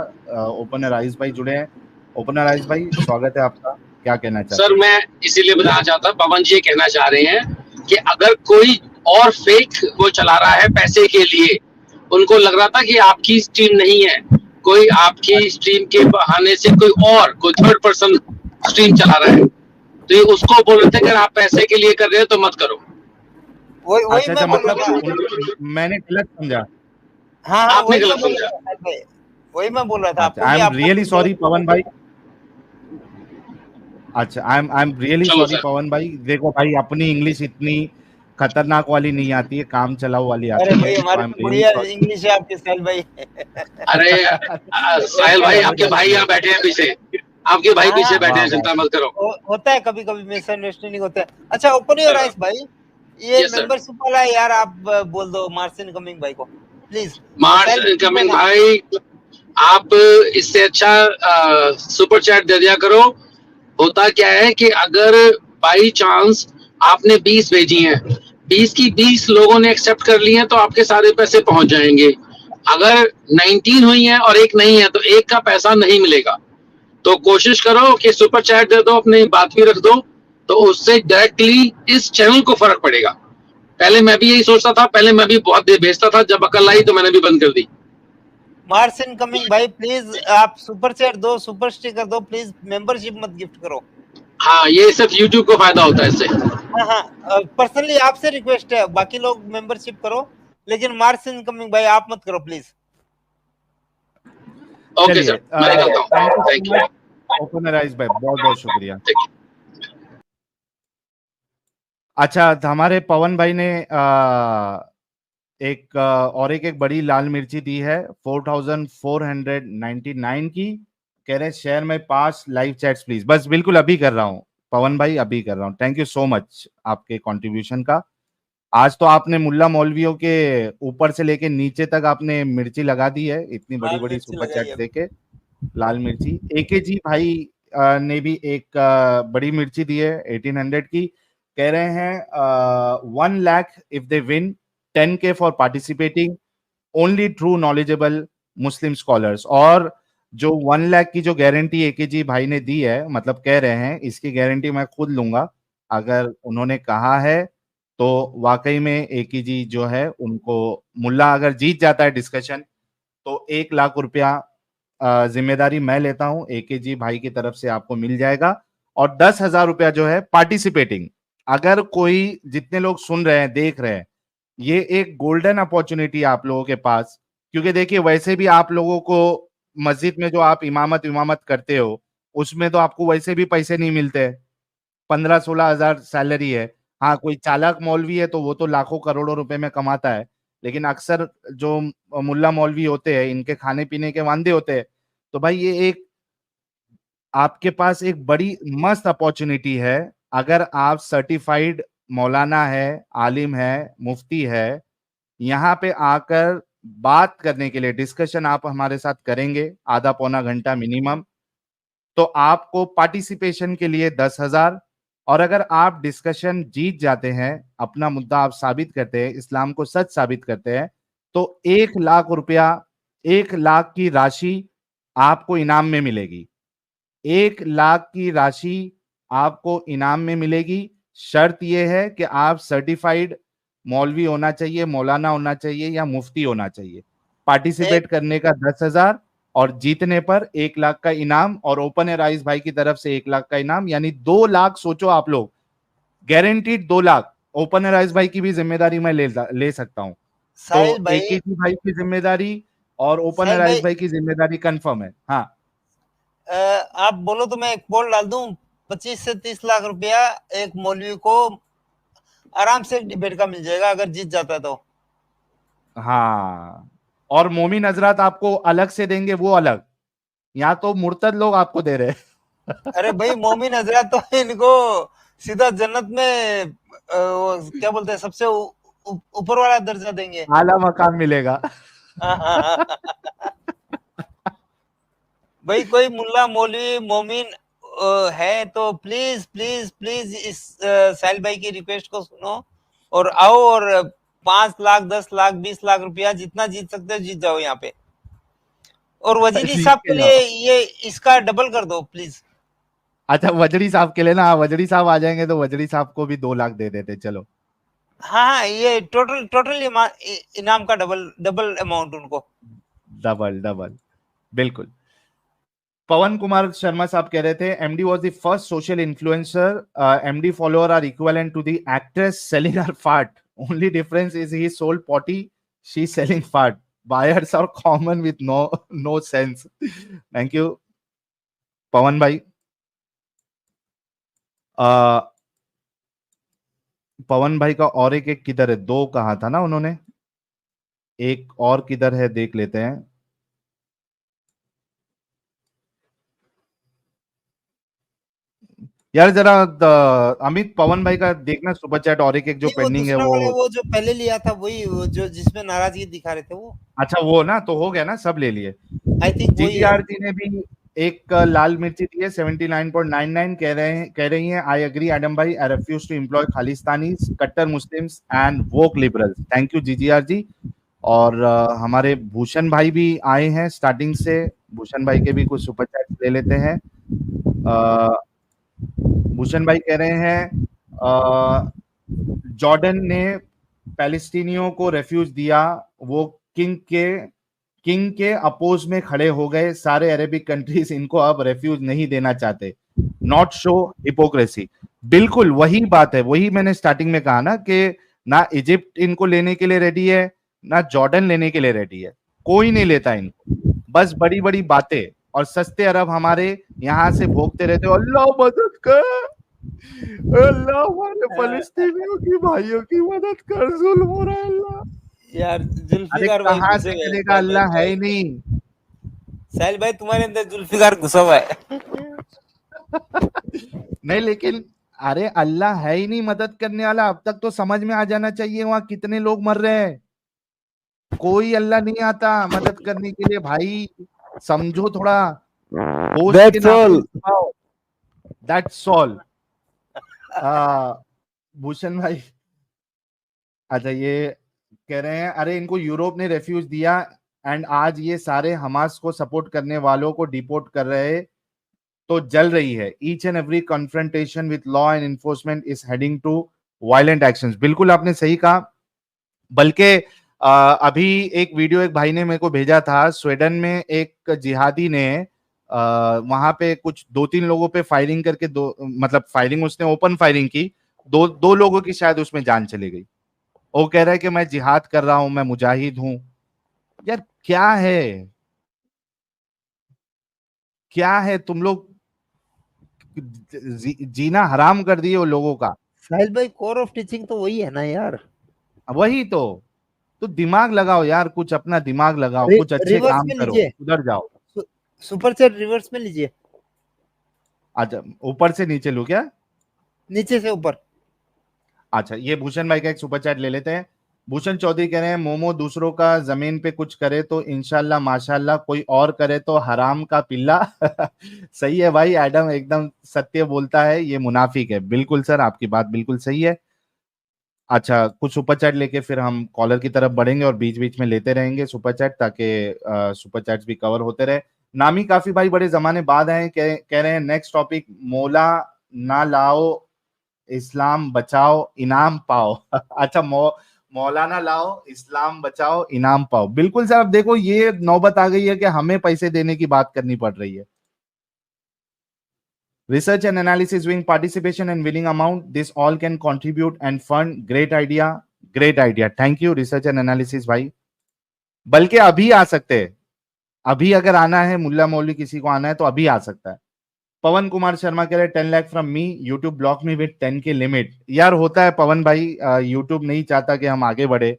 [SPEAKER 1] ओपनर आइस भाई जुड़े हैं। ओपनर आइस भाई स्वागत है आपका, क्या कहना चाहते हैं?
[SPEAKER 4] सर मैं इसीलिए बताना चाहता हूँ, पवन जी ये कहना चाह रहे हैं कि अगर कोई और फेक वो चला रहा है पैसे के लिए, उनको लग रहा था कि आपकी स्ट्रीम नहीं है, कोई आपकी स्ट्रीम के बहाने से कोई थर्ड पर्सन स्ट्रीम चला रहा है, तो ये उसको बोल रहे थे कि अगर आप पैसे के लिए कर रहे हो तो मत करो।
[SPEAKER 3] वही
[SPEAKER 1] अच्छा
[SPEAKER 3] मैं बोल रहा था।
[SPEAKER 1] मतलब मैंने गलत समझा।
[SPEAKER 3] हाँ
[SPEAKER 4] आपने
[SPEAKER 3] वही
[SPEAKER 4] गलत
[SPEAKER 3] मैं बोल
[SPEAKER 4] समझा।
[SPEAKER 3] रहा था, वही मैं बोल रहा था आपको
[SPEAKER 1] आई
[SPEAKER 3] कि
[SPEAKER 1] एम
[SPEAKER 3] आपको
[SPEAKER 1] रियली सॉरी पवन भाई। अच्छा आई एम रियली
[SPEAKER 4] चलो
[SPEAKER 1] सॉरी
[SPEAKER 4] सर।
[SPEAKER 1] पवन भाई। देखो भाई अपनी इंग्लिश इतनी खतरनाक वाली नहीं आती है, काम चलाऊ वाली
[SPEAKER 3] अरे
[SPEAKER 1] आती
[SPEAKER 3] भाई
[SPEAKER 1] है।
[SPEAKER 3] हमारे
[SPEAKER 1] आई एम
[SPEAKER 3] तो
[SPEAKER 1] रियली
[SPEAKER 3] बढ़िया
[SPEAKER 1] सॉरी।
[SPEAKER 3] इंग्लिश है आपके साहिल भाई।
[SPEAKER 4] अरे साहिल भाई आपके भाई यहाँ बैठे हैं पीछे, आपके भाई
[SPEAKER 3] हाँ,
[SPEAKER 4] पीछे बैठे
[SPEAKER 1] वाह
[SPEAKER 4] हैं, चिंता
[SPEAKER 1] वाह।
[SPEAKER 4] मत करो।
[SPEAKER 3] होता है कभी कभी मिसअंडरस्टैंडिंग होता है। अच्छा ओपन योर आइज भाई, ये
[SPEAKER 4] यस सर।
[SPEAKER 3] मेंबरशिप वाला है यार, आप बोल दो मार्सिन कमिंग भाई को प्लीज।
[SPEAKER 4] मार्च इनकमिंग भाई, आप इससे अच्छा सुपर चैट दे दिया करो। होता क्या है कि अगर बाई चांस आपने 20 भेजी हैं, 20 की 20 लोगों ने एक्सेप्ट कर ली हैं, तो आपके सारे पैसे पहुंच जाएंगे। अगर 19 हुई हैं और एक नहीं है, तो एक का पैसा नहीं मिलेगा। तो कोशिश करो कि सुपर चैट दे दो, अपनी बात भी रख दो, तो उससे डायरेक्टली इस चैनल को फर्क पड़ेगा। पहले मैं भी यही सोचता था, पहले मैं भी बहुत देर भेजता था, जब अकल आई तो मैंने भी बंद कर दी।
[SPEAKER 3] मार्सिन कमिंग भाई प्लीज आप सुपर चैट दो, सुपर स्टिकर दो, प्लीज मेंबरशिप मत गिफ्ट करो।
[SPEAKER 4] हाँ ये सिर्फ यूट्यूब को फायदा होता है इससे।
[SPEAKER 3] हाँ पर्सनली आपसे रिक्वेस्ट है, बाकी लोग मेंबरशिप करो, लेकिन मार्सिन कमिंग भाई आप मत करो प्लीज।
[SPEAKER 4] ओके सर, मैं निकलता हूँ। Thank you.
[SPEAKER 1] ओपनर आइस भाई बहुत बहुत शुक्रिया। अच्छा हमारे पवन भाई ने एक बड़ी लाल मिर्ची दी है 4499 की, कह रहे शेयर में 5 लाइव चैट्स प्लीज। बस बिल्कुल अभी कर रहा हूँ पवन भाई, अभी कर रहा हूँ। थैंक यू सो मच आपके कंट्रीब्यूशन का। आज तो आपने मुल्ला मौलवियों के ऊपर से लेके नीचे तक आपने मिर्ची लगा दी है, इतनी बड़ी बड़ी सुपर चैट देके। लाल मिर्ची एके जी भाई ने भी एक बड़ी मिर्ची दी है 1800 की, कह रहे हैं 1 lakh if they win, 10K for participating, only true knowledgeable Muslim scholars. और जो 1 लाख की जो गारंटी एके जी भाई ने दी है, मतलब कह रहे हैं इसकी गारंटी मैं खुद लूंगा। अगर उन्होंने कहा है तो वाकई में एके जी जो है उनको, मुल्ला अगर जीत जाता है डिस्कशन तो 1 लाख रुपया जिम्मेदारी मैं लेता हूं, एके जी भाई की तरफ से आपको मिल जाएगा। और 10,000 रुपया जो है पार्टिसिपेटिंग, अगर कोई, जितने लोग सुन रहे हैं देख रहे हैं, ये एक गोल्डन अपॉर्चुनिटी है आप लोगों के पास। क्योंकि देखिए वैसे भी आप लोगों को मस्जिद में जो आप इमामत इमामत करते हो, उसमें तो आपको वैसे भी पैसे नहीं मिलते, 15-16 हजार सैलरी है। हाँ, कोई चालाक मौलवी है तो वो तो लाखों करोड़ों रुपए में कमाता है, लेकिन अक्सर जो मुल्ला मौलवी होते हैं, इनके खाने पीने के वांदे होते हैं। तो भाई ये एक आपके पास एक बड़ी मस्त अपॉर्चुनिटी है। अगर आप सर्टिफाइड मौलाना है, आलिम है, मुफ्ती है, यहाँ पे आकर बात करने के लिए डिस्कशन आप हमारे साथ करेंगे, आधा पौना घंटा मिनिमम, तो आपको पार्टिसिपेशन के लिए 10,000। और अगर आप डिस्कशन जीत जाते हैं, अपना मुद्दा आप साबित करते हैं, इस्लाम को सच साबित करते हैं, तो 1 लाख रुपया, 1 लाख की राशि आपको इनाम में मिलेगी। 1 लाख की राशि आपको इनाम में मिलेगी। शर्त यह है कि आप सर्टिफाइड मौलवी होना चाहिए, मौलाना होना चाहिए या मुफ्ती होना चाहिए। पार्टिसिपेट करने का 10,000 और जीतने पर 1 लाख का इनाम, और ओपन एयर आइज भाई की तरफ से 1 लाख का इनाम, यानी 2 लाख। सोचो आप लोग, guaranteed 2 lakh. Open air eyes भाई की भी जिम्मेदारी मैं ले सकता हूं।
[SPEAKER 3] साहिल
[SPEAKER 1] तो
[SPEAKER 3] भाई,
[SPEAKER 1] एकेजी भाई की जिम्मेदारी और ओपन
[SPEAKER 3] साहिल
[SPEAKER 1] एयर आइज
[SPEAKER 3] भाई,
[SPEAKER 1] भाई की जिम्मेदारी कंफर्म है। हाँ,
[SPEAKER 3] आप बोलो तो मैं एक पोल डाल दूं, 25 से 30 लाख रुपया एक मौलवी को आराम से डिबेट का मिल जाएगा अगर जीत जाता है तो।
[SPEAKER 1] हाँ, और मोमिन हजरात आपको अलग से देंगे, वो अलग। यहाँ तो मुर्तद लोग आपको दे रहे हैं।
[SPEAKER 3] अरे भाई, मोमिन हजरत तो इनको सीधा जन्नत में क्या बोलते हैं, सबसे ऊपर वाला दर्जा देंगे।
[SPEAKER 1] आला मकाम मिलेगा।
[SPEAKER 3] भाई कोई मुल्ला मौलवी मोमिन है तो प्लीज प्लीज प्लीज इस साहिल भाई की रिक्वेस्ट को सुनो और आओ, और 5 लाख 10 लाख 20 लाख रुपया जितना जीत सकते हो जीत जाओ यहाँ पे। और वजीरी
[SPEAKER 1] जीत
[SPEAKER 3] साहब के
[SPEAKER 1] के
[SPEAKER 3] लिए
[SPEAKER 1] जाओ।
[SPEAKER 3] ये इसका डबल कर दो प्लीज।
[SPEAKER 1] अच्छा, वजरी साहब के लिए ना, वजरी साहब आ जाएंगे तो वजरी साहब को भी 2 लाख दे देते, चलो।
[SPEAKER 3] हाँ हाँ, ये टोटल टोटल इनाम का डबल डबल अमाउंट उनको।
[SPEAKER 1] डबल डबल, बिल्कुल। पवन कुमार शर्मा साहब कह रहे थे, MD was the first social influencer. MD follower are equivalent to the actress selling her fart, only difference is he sold potty, she selling fart, buyers are common with no sense. Thank you Pavan भाई। पवन भाई का और एक किधर है, 2 कहा था ना उन्होंने, एक और किधर है देख लेते हैं। यार जरा अमित, पवन भाई का देखना सुपर चैट, और एक जो
[SPEAKER 3] नहीं, वो
[SPEAKER 1] पेंडिंग है
[SPEAKER 3] दूसरा वाला,
[SPEAKER 1] वो।
[SPEAKER 3] वो जो पहले लिया था वही, वो जो जिसमें नाराजगी दिखा रहे थे वो।
[SPEAKER 1] अच्छा वो ना, तो हो गया ना, सब ले लिए।
[SPEAKER 3] आई थिंक वही है।
[SPEAKER 1] जीजीआर जी ने भी एक लाल मिर्ची दी है 79.99, कह रही हैं, आई एग्री एडम भाई, I refuse to employ Khalistanis, कट्टर Muslims and woke liberals. Thank you GGR ji. और हमारे भूषण भाई भी आए हैं स्टार्टिंग से, भूषण भाई के भी कुछ सुपर चैट ले लेते हैं। भूषण भाई कह रहे हैं जॉर्डन ने पैलेस्टीनियों को रेफ्यूज दिया, वो किंग के अपोज में खड़े हो गए, सारे अरेबिक कंट्रीज इनको अब रेफ्यूज नहीं देना चाहते, नॉट शो हिपोक्रेसी। बिल्कुल वही बात है, वही मैंने स्टार्टिंग में कहा ना कि ना इजिप्ट इनको लेने के लिए रेडी है, ना जॉर्डन लेने के लिए रेडी है, कोई नहीं लेता इनको। बस बड़ी बड़ी बातें और सस्ते अरब हमारे यहाँ से भोगते रहते हो, अल्लाह मदद कर, अल्लाह हमारे फलस्तीनियों की भाइयों की मदद कर, जुल्म हो रहा है अल्लाह।
[SPEAKER 3] यार
[SPEAKER 1] अरे
[SPEAKER 3] जुल्फिकार भाई
[SPEAKER 1] कहाँ
[SPEAKER 3] घुसे
[SPEAKER 1] से
[SPEAKER 3] हुए हैं,
[SPEAKER 1] करेगा, अल्लाह है ही नहीं।
[SPEAKER 3] साहिल भाई तुम्हारे अंदर जुल्फिकार घुसा हुआ है।
[SPEAKER 1] नहीं लेकिन अरे अल्लाह है ही नहीं मदद करने वाला, अब तक तो समझ में आ जाना चाहिए वहां कितने लोग मर रहे हैं। कोई अल्लाह नहीं आता मदद करने के लिए भाई, समझो थोड़ा, होश के नाखून दबाओ। That's all. भूषण भाई, अच्छा ये कह रहे हैं, अरे इनको यूरोप ने रेफ्यूज दिया एंड आज ये सारे हमास को सपोर्ट करने वालों को डिपोर्ट कर रहे, तो जल रही है। Each and every confrontation with law and enforcement is heading to violent actions. बिल्कुल आपने सही कहा, बल्कि अभी एक वीडियो एक भाई ने मेरे को भेजा था, स्वीडन में एक जिहादी ने वहां पे कुछ 2-3 लोगों पे फायरिंग करके मतलब फायरिंग उसने ओपन फायरिंग की, दो लोगों की शायद उसमें जान चली गई। वो कह रहा है कि मैं जिहाद कर रहा हूं, मैं मुजाहिद हूं। यार क्या है, क्या है तुम लोग, जीना हराम कर दिए वो लोगों का।
[SPEAKER 5] साहिल भाई, कोर ऑफ टीचिंग तो वही है ना यार।
[SPEAKER 1] वही तो दिमाग लगाओ यार, कुछ अपना दिमाग लगाओ, कुछ अच्छे
[SPEAKER 5] रिवर्स
[SPEAKER 1] काम
[SPEAKER 5] में
[SPEAKER 1] करो,
[SPEAKER 5] लीजिए,
[SPEAKER 1] उधर जाओ।
[SPEAKER 5] सुपर चैट रिवर्स में लीजिए।
[SPEAKER 1] अच्छा, ऊपर से नीचे लू क्या?
[SPEAKER 5] नीचे से ऊपर।
[SPEAKER 1] अच्छा, ये भूषण भाई का एक सुपर चैट ले लेते हैं। भूषण चौधरी कह रहे हैं, मोमो दूसरों का जमीन पे कुछ करे तो इंशाल्लाह माशाल्लाह, कोई और करे तो हराम का पिल्ला। सही है भाई, एडम एकदम सत्य बोलता है, ये मुनाफिक है। बिल्कुल सर, आपकी बात बिल्कुल सही है। अच्छा, कुछ सुपर चैट लेके फिर हम कॉलर की तरफ बढ़ेंगे और बीच बीच में लेते रहेंगे सुपर चैट, ताकि सुपर चैट्स भी कवर होते रहे। नामी काफी भाई बड़े जमाने बाद आए, कह रहे हैं नेक्स्ट टॉपिक, मौला ना लाओ इस्लाम बचाओ इनाम पाओ। अच्छा, मौलाना लाओ इस्लाम बचाओ इनाम पाओ। बिल्कुल सर, अब देखो ये नौबत आ गई है कि हमें पैसे देने की बात करनी पड़ रही है। Research and analysis, doing participation and winning amount. This all can contribute and fund. Great idea. Great idea. Thank you, research and analysis भाई। बल्कि अभी आ सकते हैं, अभी अगर आना है, मुल्ला मौलवी किसी को आना है तो अभी आ सकता है। पवन कुमार शर्मा कह रहे 10 lakh from me, YouTube block me with 10 के लिमिट। यार होता है पवन भाई, यूट्यूब नहीं चाहता कि हम आगे बढ़े,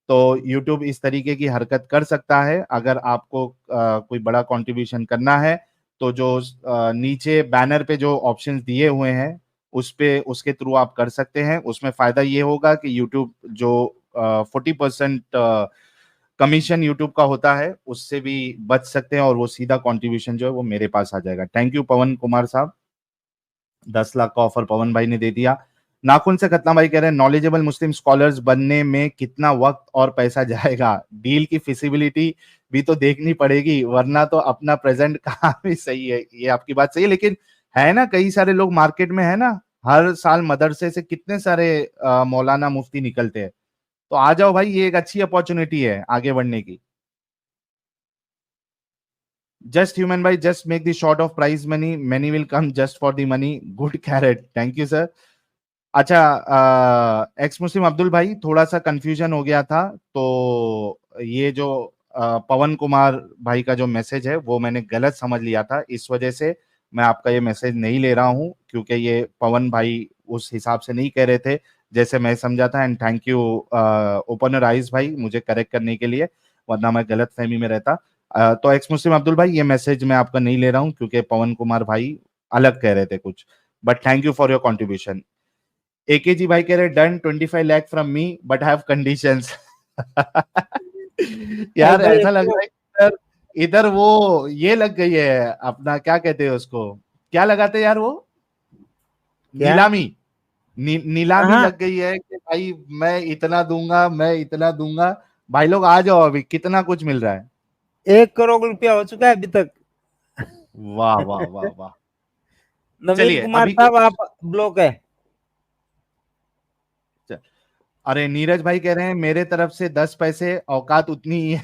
[SPEAKER 1] तो यूट्यूब इस तरीके की हरकत कर सकता है। अगर आपको कोई बड़ा कंट्रीब्यूशन करना है तो जो नीचे बैनर पे जो ऑप्शंस दिए हुए हैं उस पे, उसके थ्रू आप कर सकते हैं। उसमें फायदा ये होगा कि यूट्यूब जो 40% कमीशन यूट्यूब का होता है उससे भी बच सकते हैं, और वो सीधा कंट्रीब्यूशन जो है वो मेरे पास आ जाएगा। थैंक यू पवन कुमार साहब, 10 लाख का ऑफर पवन भाई ने दे दिया। नाखून से खतना भाई कह रहे हैं, नॉलेजेबल मुस्लिम स्कॉलर्स बनने में कितना वक्त और पैसा जाएगा, डील की फिजिबिलिटी भी तो देखनी पड़ेगी, वरना तो अपना प्रेजेंट कहाँ भी सही है। ये आपकी बात सही है, लेकिन है ना, कई सारे लोग मार्केट में है ना, हर साल मदरसे से कितने सारे मौलाना मुफ्ती निकलते हैं। तो आ जाओ भाई, ये एक अच्छी अपॉर्चुनिटी है आगे बढ़ने की। जस्ट ह्यूमन भाई, just make the short of prize money, money will come just for the money, good carat, thank you sir. अच्छा, एक्स मुस्लिम अब्दुल भाई, थोड़ा सा कंफ्यूजन हो गया था, तो ये जो पवन कुमार भाई का जो मैसेज है वो मैंने गलत समझ लिया था, इस वजह से मैं आपका ये मैसेज नहीं ले रहा हूं, क्योंकि ये पवन भाई उस हिसाब से नहीं कह रहे थे जैसे मैं समझा था। And thank you opener eyes भाई मुझे करेक्ट करने के लिए, वरना मैं गलत फहमी में रहता। तो एक्स मुस्लिम अब्दुल भाई, ये मैसेज मैं आपका नहीं ले रहा हूं, क्योंकि पवन कुमार भाई अलग कह रहे थे कुछ। But thank you for your contribution. AK ji भाई कह रहे done 25 lakh from me but have conditions. यार ऐसा लग रहा है इधर, इधर वो ये लग गई है अपना, क्या कहते हैं उसको, क्या लगाते हैं यार वो,
[SPEAKER 5] क्या?
[SPEAKER 1] नीलामी, नीलामी
[SPEAKER 5] हाँ।
[SPEAKER 1] लग गई है कि भाई मैं इतना दूंगा, मैं इतना दूंगा। भाई लोग आ जाओ, अभी कितना कुछ मिल रहा है।
[SPEAKER 5] 1 करोड़ रुपया हो चुका है अभी तक।
[SPEAKER 1] वाह वाह वाह वाह।
[SPEAKER 5] नवीन
[SPEAKER 1] चलिए
[SPEAKER 5] कुमार
[SPEAKER 1] अभी
[SPEAKER 5] साहब, आप ब्लॉक है।
[SPEAKER 1] अरे नीरज भाई कह रहे हैं मेरे तरफ से 10 पैसे, औकात उतनी ही है।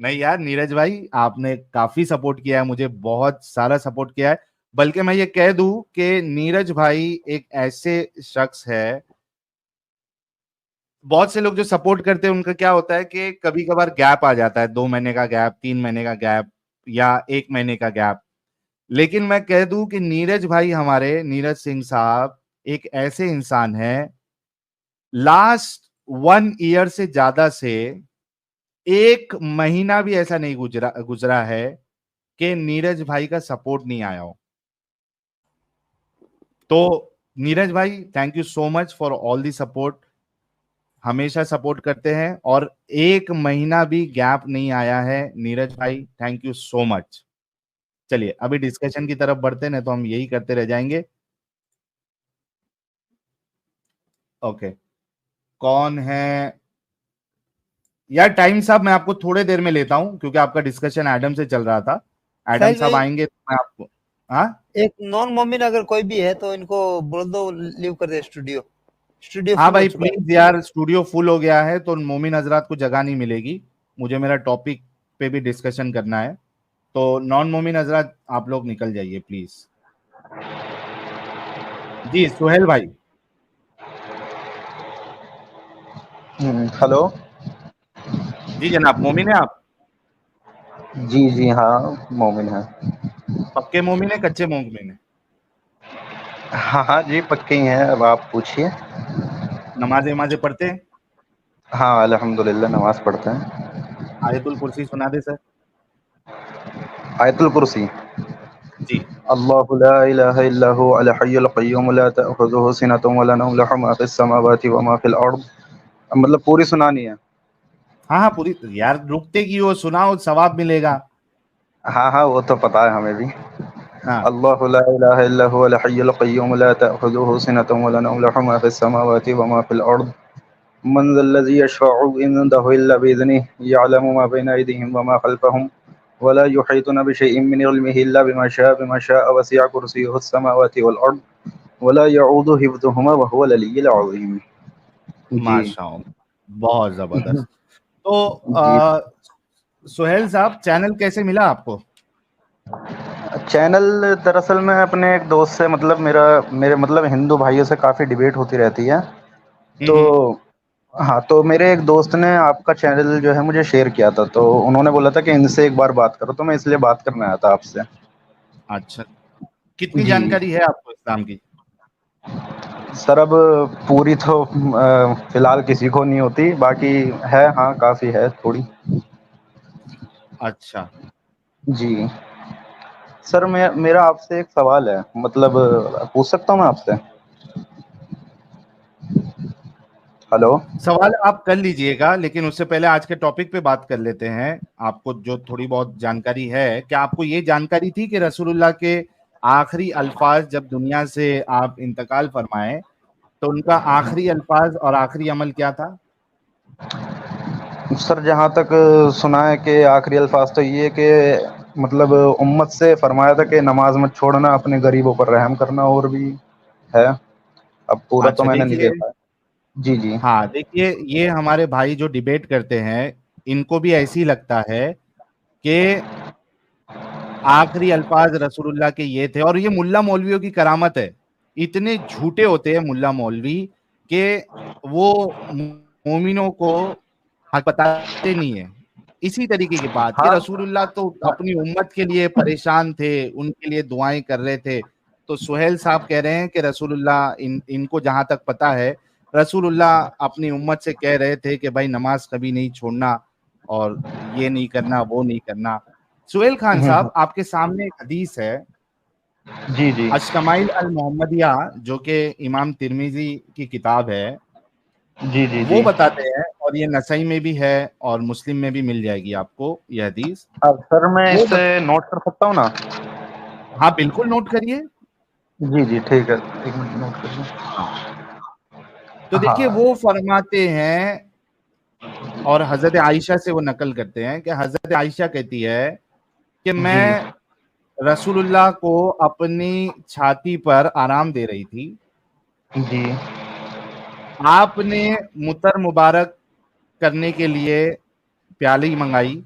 [SPEAKER 1] नहीं यार नीरज भाई, आपने काफी सपोर्ट किया है मुझे, बहुत सारा सपोर्ट किया है। बल्कि मैं ये कह दूं कि नीरज भाई एक ऐसे शख्स है, बहुत से लोग जो सपोर्ट करते हैं उनका क्या होता है कि कभी कभार गैप आ जाता है, 2 महीने का गैप, 3 महीने का गैप, या 1 महीने का गैप। लेकिन मैं कह दूं कि नीरज भाई, हमारे नीरज सिंह साहब एक ऐसे इंसान है, लास्ट 1 ईयर से ज्यादा से 1 महीना भी ऐसा नहीं गुजरा है कि नीरज भाई का सपोर्ट नहीं आया हो। तो नीरज भाई, thank you so much for all the support, हमेशा सपोर्ट करते हैं, और 1 महीना भी गैप नहीं आया है नीरज भाई, थैंक यू सो मच। चलिए अभी डिस्कशन की तरफ बढ़ते हैं, तो हम यही करते रह जाएंगे। ओके, कौन है यार? टाइम साहब, मैं आपको थोड़े देर में लेता हूं, क्योंकि आपका डिस्कशन एडम से चल रहा था। एडम
[SPEAKER 5] साहिल
[SPEAKER 1] साहब
[SPEAKER 5] भाई,
[SPEAKER 1] आएंगे तो मैं आपको, हाँ
[SPEAKER 5] एक नॉन मोमिन अगर कोई भी है तो इनको बोल दो लीव कर दे स्टूडियो।
[SPEAKER 3] स्टूडियो
[SPEAKER 1] हाँ
[SPEAKER 3] फुल हो
[SPEAKER 1] भाई
[SPEAKER 3] चुका है।
[SPEAKER 1] प्लीज यार, स्टूडियो फुल हो गया है तो मोमिन हजरात को जगह नहीं मिलेगी, मुझे मेरा टॉपिक पे भी डिस्कशन करना है। तो नॉन मोमिन हजरात आप लोग निकल जाइए प्लीज। जी सुहेल भाई।
[SPEAKER 6] हेलो।
[SPEAKER 1] जी जनाब, मोमिन है आप?
[SPEAKER 6] जी जी हाँ, मोमिन है।
[SPEAKER 1] पक्के मोमिन है कच्चे मोमिन है?
[SPEAKER 6] हाँ हाँ जी, पक्के ही हैं। अब आप पूछिए।
[SPEAKER 1] नमाजें वमाजें पढ़ते हैं?
[SPEAKER 6] हाँ अल्हम्दुलिल्लाह नमाज पढ़ते हैं।
[SPEAKER 1] आयतुल कुर्सी सुना दे सर।
[SPEAKER 6] आयतुल कुर्सी।
[SPEAKER 1] जी।
[SPEAKER 6] अल्लाहु ला इलाहा इल्ला हु अल हय्युल क़य्यूम ला तअख़ुज़ुहु सिनतुन वला नौम लहु मा फ़िस समावाति व मा फ़िल अर्द। मतलब पूरी सुनानी है?
[SPEAKER 1] हाँ हाँ पूरी यार, रुकते की हो, सुनाओ, सवाब मिलेगा।
[SPEAKER 6] हाँ हाँ, वो तो पता है हमें भी।
[SPEAKER 1] हाँ।
[SPEAKER 6] अल्लाहु ला इलाहा इल्ला हु अल हय्युल क़य्यूम ला तअख़ुज़ुहु सिनतुन वला नौम लहु मा फ़िस समावाति व मा फ़िल अर्द। मन ज़ल्लज़ी यशफ़अु इंदहु इल्ला बिइज़्निहि यअलमु मा बैना अयदीहिम व मा ख़ल्फ़हुम वला युहीतुना बिशैइन मिन इल्मिहि इल्ला बिमा शाअ वसिअ कुर्सियुहुस समावाति वल अर्द वला यऊदुहु हिफ्ज़ुहुमा व हुवल अलिय्युल अज़ीम। जी।
[SPEAKER 1] माशाअल्लाह, बहुत जबरदस्त। तो
[SPEAKER 6] जी।
[SPEAKER 1] सुहेल साहब, चैनल कैसे मिला आपको?
[SPEAKER 6] चैनल दरअसल मैं अपने एक दोस्त से, मतलब मेरे मतलब हिंदू भाइयों से काफ़ी डिबेट होती रहती है। तो
[SPEAKER 1] हम्म।
[SPEAKER 6] हाँ, तो मेरे एक दोस्त ने आपका चैनल जो है मुझे शेयर किया था, तो उन्होंने बोला था कि इनसे एक बार बात करो, तो मैं इसलिए बात करने आया था आपसे।
[SPEAKER 1] अच्छा, कितनी
[SPEAKER 6] जी
[SPEAKER 1] जानकारी है आपको इस्लाम की?
[SPEAKER 6] सर, अब पूरी तो फिलहाल किसी को नहीं होती, बाकी है, हाँ काफ़ी है थोड़ी।
[SPEAKER 1] अच्छा।
[SPEAKER 6] जी सर, मेरा आपसे एक सवाल है, मतलब पूछ सकता हूँ मैं आपसे? हेलो।
[SPEAKER 1] सवाल आप कर लीजिएगा, लेकिन उससे पहले आज के टॉपिक पे बात कर लेते हैं। आपको जो थोड़ी बहुत जानकारी है, क्या आपको ये जानकारी थी कि रसूलुल्लाह के आखिरी अल्फाज जब दुनिया से आप इंतकाल फरमाए तो उनका आखिरी अल्फाज और आखिरी अमल क्या था?
[SPEAKER 6] सर जहाँ तक सुना है कि आखिरी अल्फाज तो ये कि मतलब उम्मत से फरमाया था कि नमाज मत छोड़ना, अपने गरीबों पर रहम करना, और भी है। अब पूरा तो
[SPEAKER 1] अच्छा
[SPEAKER 6] मैंने नहीं
[SPEAKER 1] देखिए,
[SPEAKER 6] देखा है। जी जी।
[SPEAKER 1] हाँ देखिए, ये हमारे भाई जो डिबेट करते हैं इनको भी ऐसी लगता है कि आखिरी अल्फाज रसूलुल्लाह के ये थे, और ये मुल्ला मौलवियों की करामत है। इतने झूठे होते हैं मुल्ला मौलवी कि वो मोमिनों को हक बताते नहीं है। इसी तरीके की बात कि
[SPEAKER 6] हाँ
[SPEAKER 1] रसूलुल्लाह तो अपनी उम्मत के लिए परेशान थे, उनके लिए दुआएं कर रहे थे। तो सुहेल साहब कह रहे हैं कि रसूलुल्लाह इनको जहां तक पता है, रसूलुल्लाह अपनी उम्मत से कह रहे थे कि भाई नमाज कभी नहीं छोड़ना और ये नहीं करना वो नहीं करना। सुहेल खान साहब, आपके सामने एक हदीस है,
[SPEAKER 6] जी जी
[SPEAKER 1] अशमाइल अल मोहम्मदिया, जो कि इमाम तिरमिजी की किताब है,
[SPEAKER 6] जी जी
[SPEAKER 1] वो
[SPEAKER 6] जी।
[SPEAKER 1] बताते हैं, और ये नसई में भी है और मुस्लिम में भी मिल जाएगी आपको ये हदीस।
[SPEAKER 6] अब सर मैं
[SPEAKER 1] वो
[SPEAKER 6] इसे नोट कर सकता हूँ ना?
[SPEAKER 1] हाँ बिल्कुल नोट करिए।
[SPEAKER 6] जी जी ठीक है, एक मिनट नोट करिए।
[SPEAKER 1] हाँ, तो देखिए
[SPEAKER 6] हाँ।
[SPEAKER 1] वो फरमाते हैं, और हजरत आयशा से वो नकल करते हैं कि हजरत आयशा कहती है कि
[SPEAKER 6] जी
[SPEAKER 1] मैं रसूलुल्लाह को अपनी छाती पर आराम दे रही थी,
[SPEAKER 6] जी।
[SPEAKER 1] आपने मुतर मुबारक करने के लिए प्याली मंगाई,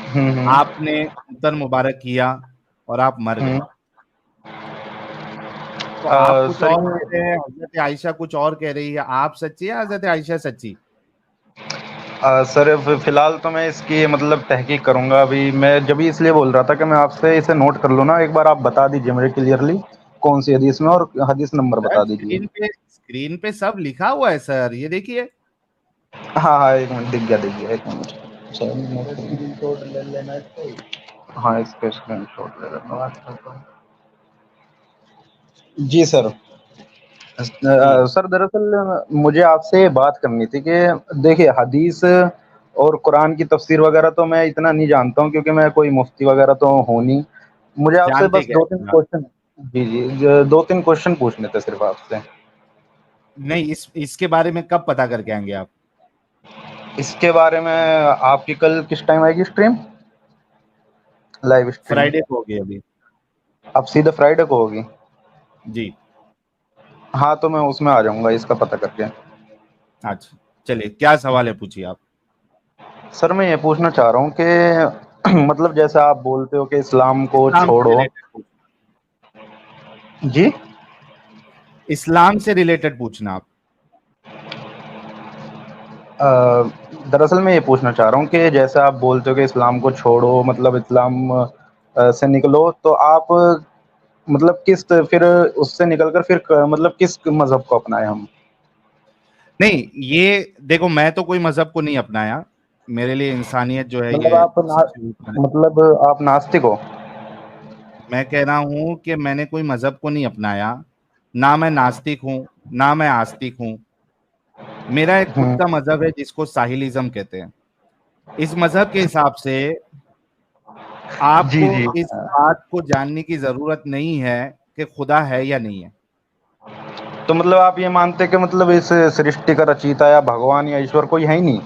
[SPEAKER 6] हम्म।
[SPEAKER 1] आपने मुतर मुबारक किया और आप मर गए।
[SPEAKER 6] हम्म।
[SPEAKER 1] तो आप कुछ
[SPEAKER 6] सर
[SPEAKER 1] और कह रहे हैं, हजरत आयशा कुछ और कह रही है, आप सच्ची है हजरत आयशा सच्ची?
[SPEAKER 6] सर फिलहाल तो मैं इसकी मतलब तहकीक करूंगा। अभी मैं जब भी इसलिए बोल रहा था कि मैं आपसे इसे नोट कर लूँ ना, एक बार आप बता दीजिए मुझे क्लियरली कौन सी हदीस में, और हदीस नंबर
[SPEAKER 1] सर
[SPEAKER 6] बता दीजिए।
[SPEAKER 1] स्क्रीन पे सब लिखा हुआ है सर, ये देखिए।
[SPEAKER 6] हाँ हाँ, एक मिनट, दिख गया एक मिनट। सर नोट कर- हाँ, इसका स्क्रीनशॉट ले लेता हूँ। जी सर।
[SPEAKER 1] जी
[SPEAKER 6] सर दरअसल मुझे आपसे बात करनी थी कि देखिए, हदीस और कुरान की तफसीर वगैरह तो मैं इतना नहीं जानता हूँ, क्योंकि मैं कोई मुफ्ती वगैरह तो हूँ नहीं। मुझे आपसे
[SPEAKER 1] जानते
[SPEAKER 6] बस
[SPEAKER 1] क्या
[SPEAKER 6] दो
[SPEAKER 1] है
[SPEAKER 6] तीन
[SPEAKER 1] जनाब?
[SPEAKER 6] क्वेश्चन। जी जी, दो तीन क्वेश्चन पूछने थे सिर्फ आपसे।
[SPEAKER 1] नहीं, इसके बारे में कब पता करके आएंगे आप?
[SPEAKER 6] इसके बारे में आपकी कल किस टाइम आएगी स्ट्रीम, लाइव स्ट्रीम?
[SPEAKER 1] फ्राइडे को होगी अभी।
[SPEAKER 6] अब सीधे फ्राइडे को होगी?
[SPEAKER 1] जी।
[SPEAKER 6] हाँ, तो मैं उसमें आ जाऊंगा इसका पता करके।
[SPEAKER 1] अच्छा, चलिए क्या सवाल है, पूछिए आप।
[SPEAKER 6] सर मैं ये पूछना चाह रहा हूँ कि मतलब जैसे आप बोलते हो कि इस्लाम को
[SPEAKER 1] इस्लाम से
[SPEAKER 6] छोड़ो।
[SPEAKER 1] रिलेटेड पूछना।
[SPEAKER 6] जी।
[SPEAKER 1] इस्लाम से रिलेटेड पूछना आप।
[SPEAKER 6] दरअसल मैं ये पूछना चाह रहा हूँ कि जैसे आप बोलते हो कि इस्लाम को छोड़ो, मतलब इस्लाम से निकलो, तो आप मतलब फिर उससे निकलकर फिर मतलब किस मजहब को अपनाएं हम?
[SPEAKER 1] नहीं, ये देखो, मैं तो कोई मजहब को नहीं अपनाया। मेरे लिए इंसानियत जो है
[SPEAKER 6] मतलब
[SPEAKER 1] ये
[SPEAKER 6] आप ना
[SPEAKER 1] सबसे ऊपर है।
[SPEAKER 6] मतलब आप नास्तिक हो?
[SPEAKER 1] मैं कह रहा हूं कि मैंने कोई मजहब को नहीं अपनाया। ना मैं नास्तिक हूं, ना मैं आस्तिक हूं। मेरा एक खुद
[SPEAKER 6] हम्म।
[SPEAKER 1] का मजहब है जिसको साहिलिज्म कहते हैं। इस मजहब के हिसाब से
[SPEAKER 6] जी
[SPEAKER 1] आपको
[SPEAKER 6] जी।
[SPEAKER 1] इस बात को जानने की जरूरत नहीं है कि खुदा है या नहीं है।
[SPEAKER 6] तो मतलब आप ये मानते हैं कि मतलब इस सृष्टि का रचयिता या भगवान या ईश्वर कोई है ही नहीं?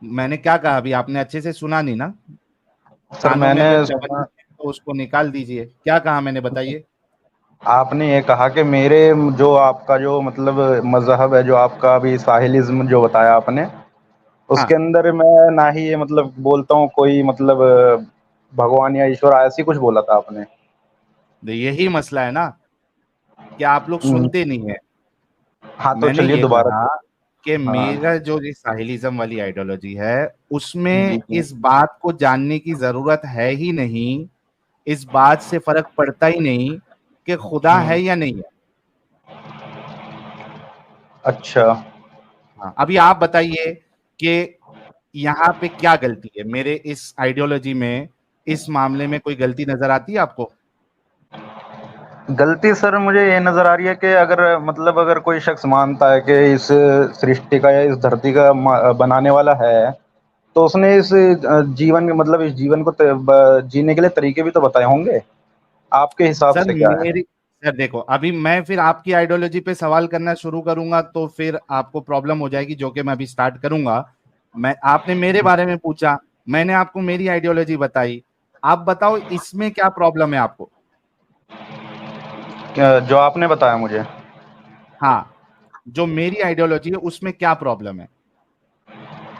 [SPEAKER 1] मैंने क्या कहा अभी, आपने अच्छे से सुना नहीं ना।
[SPEAKER 6] सर
[SPEAKER 1] कानों में
[SPEAKER 6] मैंने
[SPEAKER 1] अगर चवन
[SPEAKER 6] सुना,
[SPEAKER 1] है तो उसको निकाल दीजिए। क्या कहा मैंने, बताइए।
[SPEAKER 6] आपने ये कहा कि मेरे जो आपका जो मतलब मजहब है, जो आपका अभी साहिलिज्म जो बताया आपने, उसके
[SPEAKER 1] हाँ,
[SPEAKER 6] अंदर मैं ना ही ये मतलब बोलता हूँ कोई मतलब भगवान या ईश्वर ऐसी कुछ बोला था आपने।
[SPEAKER 1] तो यही मसला है ना कि आप लोग
[SPEAKER 6] हम्म।
[SPEAKER 1] सुनते नहीं है।
[SPEAKER 6] हाँ, तो
[SPEAKER 1] मैंने
[SPEAKER 6] चलिए
[SPEAKER 1] ये
[SPEAKER 6] दोबारा
[SPEAKER 1] कहा कि
[SPEAKER 6] हाँ।
[SPEAKER 1] मेरा जो ये साहिलिज्म वाली आइडियोलॉजी है
[SPEAKER 6] जी
[SPEAKER 1] उसमें
[SPEAKER 6] जी।
[SPEAKER 1] इस बात को जानने की जरूरत है ही नहीं। इस बात से फर्क पड़ता ही नहीं कि खुदा है
[SPEAKER 6] हम्म।
[SPEAKER 1] या नहीं है।
[SPEAKER 6] अच्छा।
[SPEAKER 1] हाँ, अभी आप बताइए कि यहाँ पे क्या गलती है मेरे इस आइडियोलॉजी में। इस मामले में कोई गलती नजर आती है आपको?
[SPEAKER 6] गलती सर मुझे ये नजर आ रही है कि अगर मतलब अगर कोई शख्स मानता है कि इस सृष्टि का या इस धरती का बनाने वाला है, तो उसने इस जीवन में मतलब इस जीवन को जीने के लिए तरीके भी तो बताए होंगे। आपके हिसाब
[SPEAKER 1] सर
[SPEAKER 6] से क्या है?
[SPEAKER 1] मेरी सर देखो, अभी मैं फिर आपकी आइडियोलॉजी पे सवाल करना शुरू करूंगा तो फिर आपको प्रॉब्लम हो जाएगी, जो कि मैं अभी स्टार्ट करूंगा। मैं आपने मेरे बारे में पूछा, मैंने आपको मेरी आइडियोलॉजी बताई। आप बताओ इसमें क्या प्रॉब्लम है आपको?
[SPEAKER 6] जो आपने बताया मुझे,
[SPEAKER 1] हाँ, जो मेरी आइडियोलॉजी है उसमें क्या प्रॉब्लम है?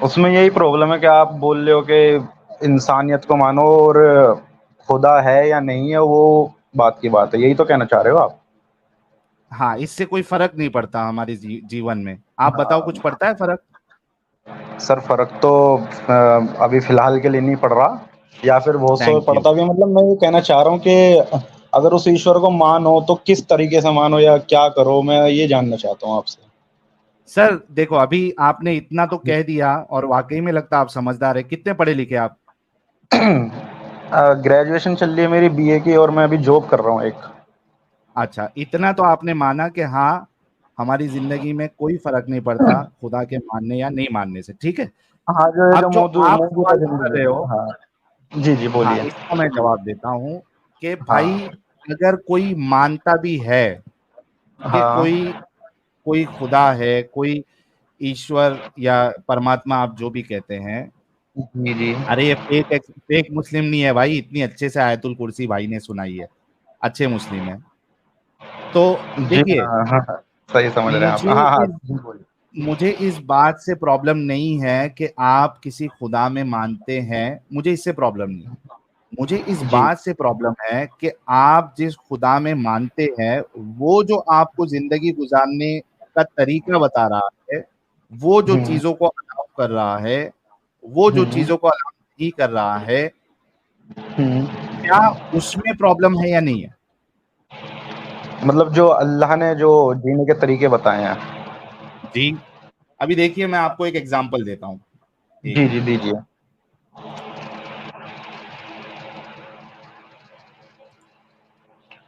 [SPEAKER 6] उसमें यही प्रॉब्लम है कि आप बोल रहे हो कि इंसानियत को मानो, और खुदा है या नहीं है वो बात की बात है, यही तो कहना चाह रहे हो आप?
[SPEAKER 1] हाँ, इससे कोई फर्क नहीं पड़ता हमारे जीवन में। आप बताओ, कुछ पड़ता है फर्क?
[SPEAKER 6] सर फर्क तो अभी फिलहाल के लिए नहीं पड़ रहा, या फिर बहुत सौ
[SPEAKER 1] थैंक यू।
[SPEAKER 6] पड़ता भी है। मतलब मैं ये कहना चाह रहा हूँ कि अगर उस ईश्वर को मानो तो किस तरीके से मानो या क्या करो, मैं ये जानना चाहता हूँ आपसे।
[SPEAKER 1] सर देखो, अभी आपने इतना तो कह दिया और वाकई में लगता है आप समझदार है। कितने पढ़े लिखे आप?
[SPEAKER 6] ग्रेजुएशन चल रही है मेरी बीए की, और मैं अभी जॉब कर रहा हूँ एक।
[SPEAKER 1] अच्छा, इतना तो आपने माना कि हाँ, हमारी जिंदगी में कोई फर्क नहीं पड़ता खुदा के मानने या नहीं मानने से, ठीक है।
[SPEAKER 6] हाँ, जो ये जो
[SPEAKER 1] अब जो आप
[SPEAKER 6] मौजूदा
[SPEAKER 1] सवाल कर
[SPEAKER 6] जिंदगी
[SPEAKER 1] रहे
[SPEAKER 6] है।
[SPEAKER 1] हो,
[SPEAKER 6] हाँ जी जी,
[SPEAKER 1] हाँ,
[SPEAKER 6] बोलिए।
[SPEAKER 1] इसका मैं जवाब देता हूँ कि भाई,
[SPEAKER 6] हाँ
[SPEAKER 1] अगर कोई मानता भी है कि
[SPEAKER 6] हाँ।
[SPEAKER 1] कोई कोई खुदा है, कोई ईश्वर या परमात्मा, आप जो भी कहते हैं,
[SPEAKER 6] जी जी।
[SPEAKER 1] अरे ये फेक मुस्लिम नहीं है भाई, इतनी अच्छे से आयतुल कुर्सी भाई ने सुनाई है, अच्छे मुस्लिम है। तो
[SPEAKER 6] जी
[SPEAKER 1] देखिए,
[SPEAKER 6] हाँ हाँ हाँ, सही समझ रहे हैं आप।
[SPEAKER 1] मुझे
[SPEAKER 6] हाँ हाँ
[SPEAKER 1] इस
[SPEAKER 6] जी, बोलिए।
[SPEAKER 1] मुझे इस बात से प्रॉब्लम नहीं है कि आप किसी खुदा में मानते हैं। मुझे इससे प्रॉब्लम नहीं है। मुझे इस
[SPEAKER 6] जी।
[SPEAKER 1] बात से प्रॉब्लम है कि आप जिस खुदा में मानते हैं, वो जो आपको जिंदगी गुजारने का तरीका बता रहा है, वो जो
[SPEAKER 6] हम्म
[SPEAKER 1] चीजों को अलाउ कर रहा है, वो जो
[SPEAKER 6] हम्म
[SPEAKER 1] चीजों को अलाउ नहीं कर रहा है,
[SPEAKER 6] हम्म।
[SPEAKER 1] क्या उसमें प्रॉब्लम है या नहीं है?
[SPEAKER 6] मतलब जो अल्लाह ने जो जीने के तरीके बताए हैं।
[SPEAKER 1] जी, अभी देखिए, मैं आपको एक एग्जांपल देता हूँ। एक
[SPEAKER 6] जी जी,
[SPEAKER 1] मिनट,
[SPEAKER 6] दीजिए।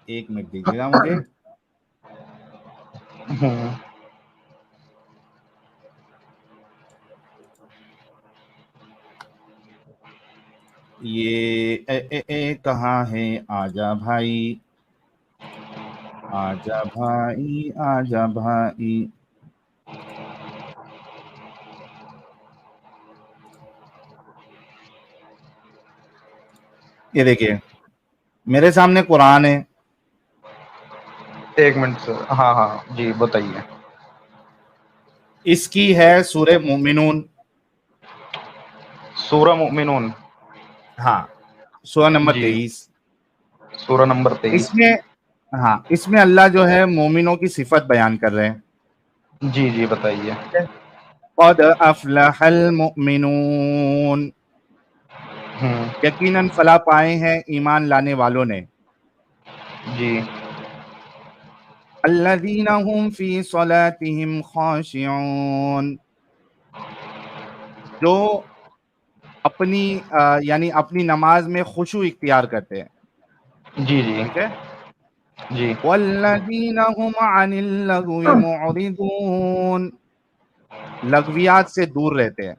[SPEAKER 1] एक मिनट दीजिएगा मुझे।
[SPEAKER 6] हम्म
[SPEAKER 1] ये कहाँ है? आजा भाई, आजा भाई, आजा भाई। ये देखिए, मेरे सामने कुरान है।
[SPEAKER 6] एक मिनट सर, हाँ हाँ जी बताइए।
[SPEAKER 1] इसकी है सूरह मोमिनून।
[SPEAKER 6] सूरह मुमिनून।
[SPEAKER 1] हाँ, सूरह नंबर
[SPEAKER 6] जी
[SPEAKER 1] 23।
[SPEAKER 6] सूरह नंबर 23।
[SPEAKER 1] इसमें, हाँ, इसमें अल्लाह जो है मोमिनों की सिफत बयान कर रहे हैं।
[SPEAKER 6] जी जी बताइए।
[SPEAKER 1] क़द अफ़लहल मुमिनून, यकीनन फलाह पाए हैं ईमान लाने वालों ने।
[SPEAKER 6] जी
[SPEAKER 1] अल्लज़ीना हुम फ़ी सलातिहिम ख़ाशिऊन, जो अपनी यानी अपनी नमाज में खुशू इख्तियार करते हैं।
[SPEAKER 6] जी जी
[SPEAKER 1] ठीक है।
[SPEAKER 6] जी
[SPEAKER 1] वल्लज़ीना हुम अनिल लगवी मुअरिदून, लग़वियात से दूर रहते हैं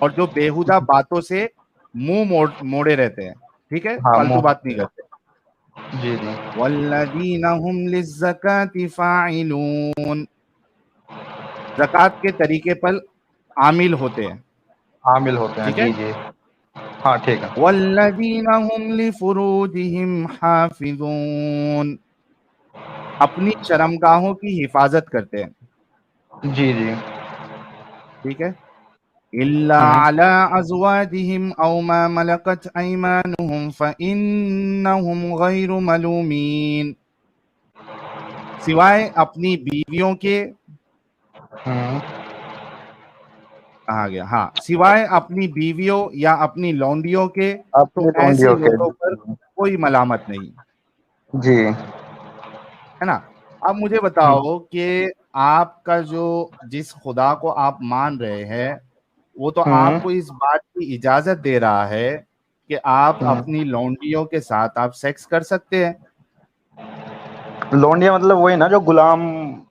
[SPEAKER 1] और जो बेहुदा बातों से मोड़े रहते हैं। ठीक है,
[SPEAKER 6] हाँ
[SPEAKER 1] फालतू
[SPEAKER 6] मुँह।
[SPEAKER 1] बात नहीं करते।
[SPEAKER 6] जी जी
[SPEAKER 1] वल्लज़ीना हुम लिज़्ज़काति फ़ाइलून, ज़कात के तरीके पर आमिल होते हैं।
[SPEAKER 6] आमिल होते हैं।
[SPEAKER 1] ठीक है।
[SPEAKER 6] जी जी हाँ ठीक है।
[SPEAKER 1] वल्लज़ीना हुम लिफ़ुरूजिहिम हाफ़िज़ून, अपनी शर्मगाहों की हिफाजत करते हैं।
[SPEAKER 6] जी जी
[SPEAKER 1] ठीक है। इल्ला अला अज़वाजिहिम औ मा मलकत अयमानुहुम फ़इन्नहुम गैरु मलूमीन, सिवाय अपनी बीवियों के, कहा गया, हाँ, सिवाय अपनी बीवियों या अपनी लौंडियों के,
[SPEAKER 6] अपनी
[SPEAKER 1] तो ऐसे
[SPEAKER 6] लौंडियों के।
[SPEAKER 1] लोगों पर कोई मलामत नहीं।
[SPEAKER 6] जी
[SPEAKER 1] है ना। अब मुझे बताओ कि आपका जो, जिस खुदा को आप मान रहे हैं, वो तो आपको इस बात की इजाजत दे रहा है कि आप अपनी लौंडियों के साथ आप सेक्स कर सकते हैं।
[SPEAKER 6] लौंडिया मतलब वही ना जो गुलाम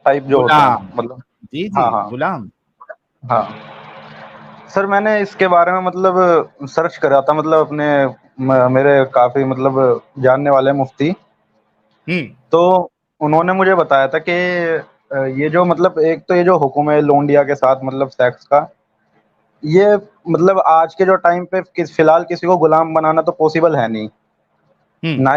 [SPEAKER 6] टाइप जो होते हैं
[SPEAKER 1] गुलाम,
[SPEAKER 6] मतलब।
[SPEAKER 1] जी जी,
[SPEAKER 6] हाँ हाँ
[SPEAKER 1] गुलाम।
[SPEAKER 6] हाँ सर, मैंने इसके बारे में मतलब सर्च करा था, मतलब अपने मेरे काफी मतलब जानने वाले मुफ्ती,
[SPEAKER 1] हम्म।
[SPEAKER 6] तो उन्होंने मुझे बताया था कि ये जो मतलब एक तो ये जो हुक्म है लौंडिया के साथ मतलब सेक्स का, ये मतलब आज के जो टाइम पे फिलहाल किसी को गुलाम बनाना तो पॉसिबल है नहीं,
[SPEAKER 1] हम्म।
[SPEAKER 6] ना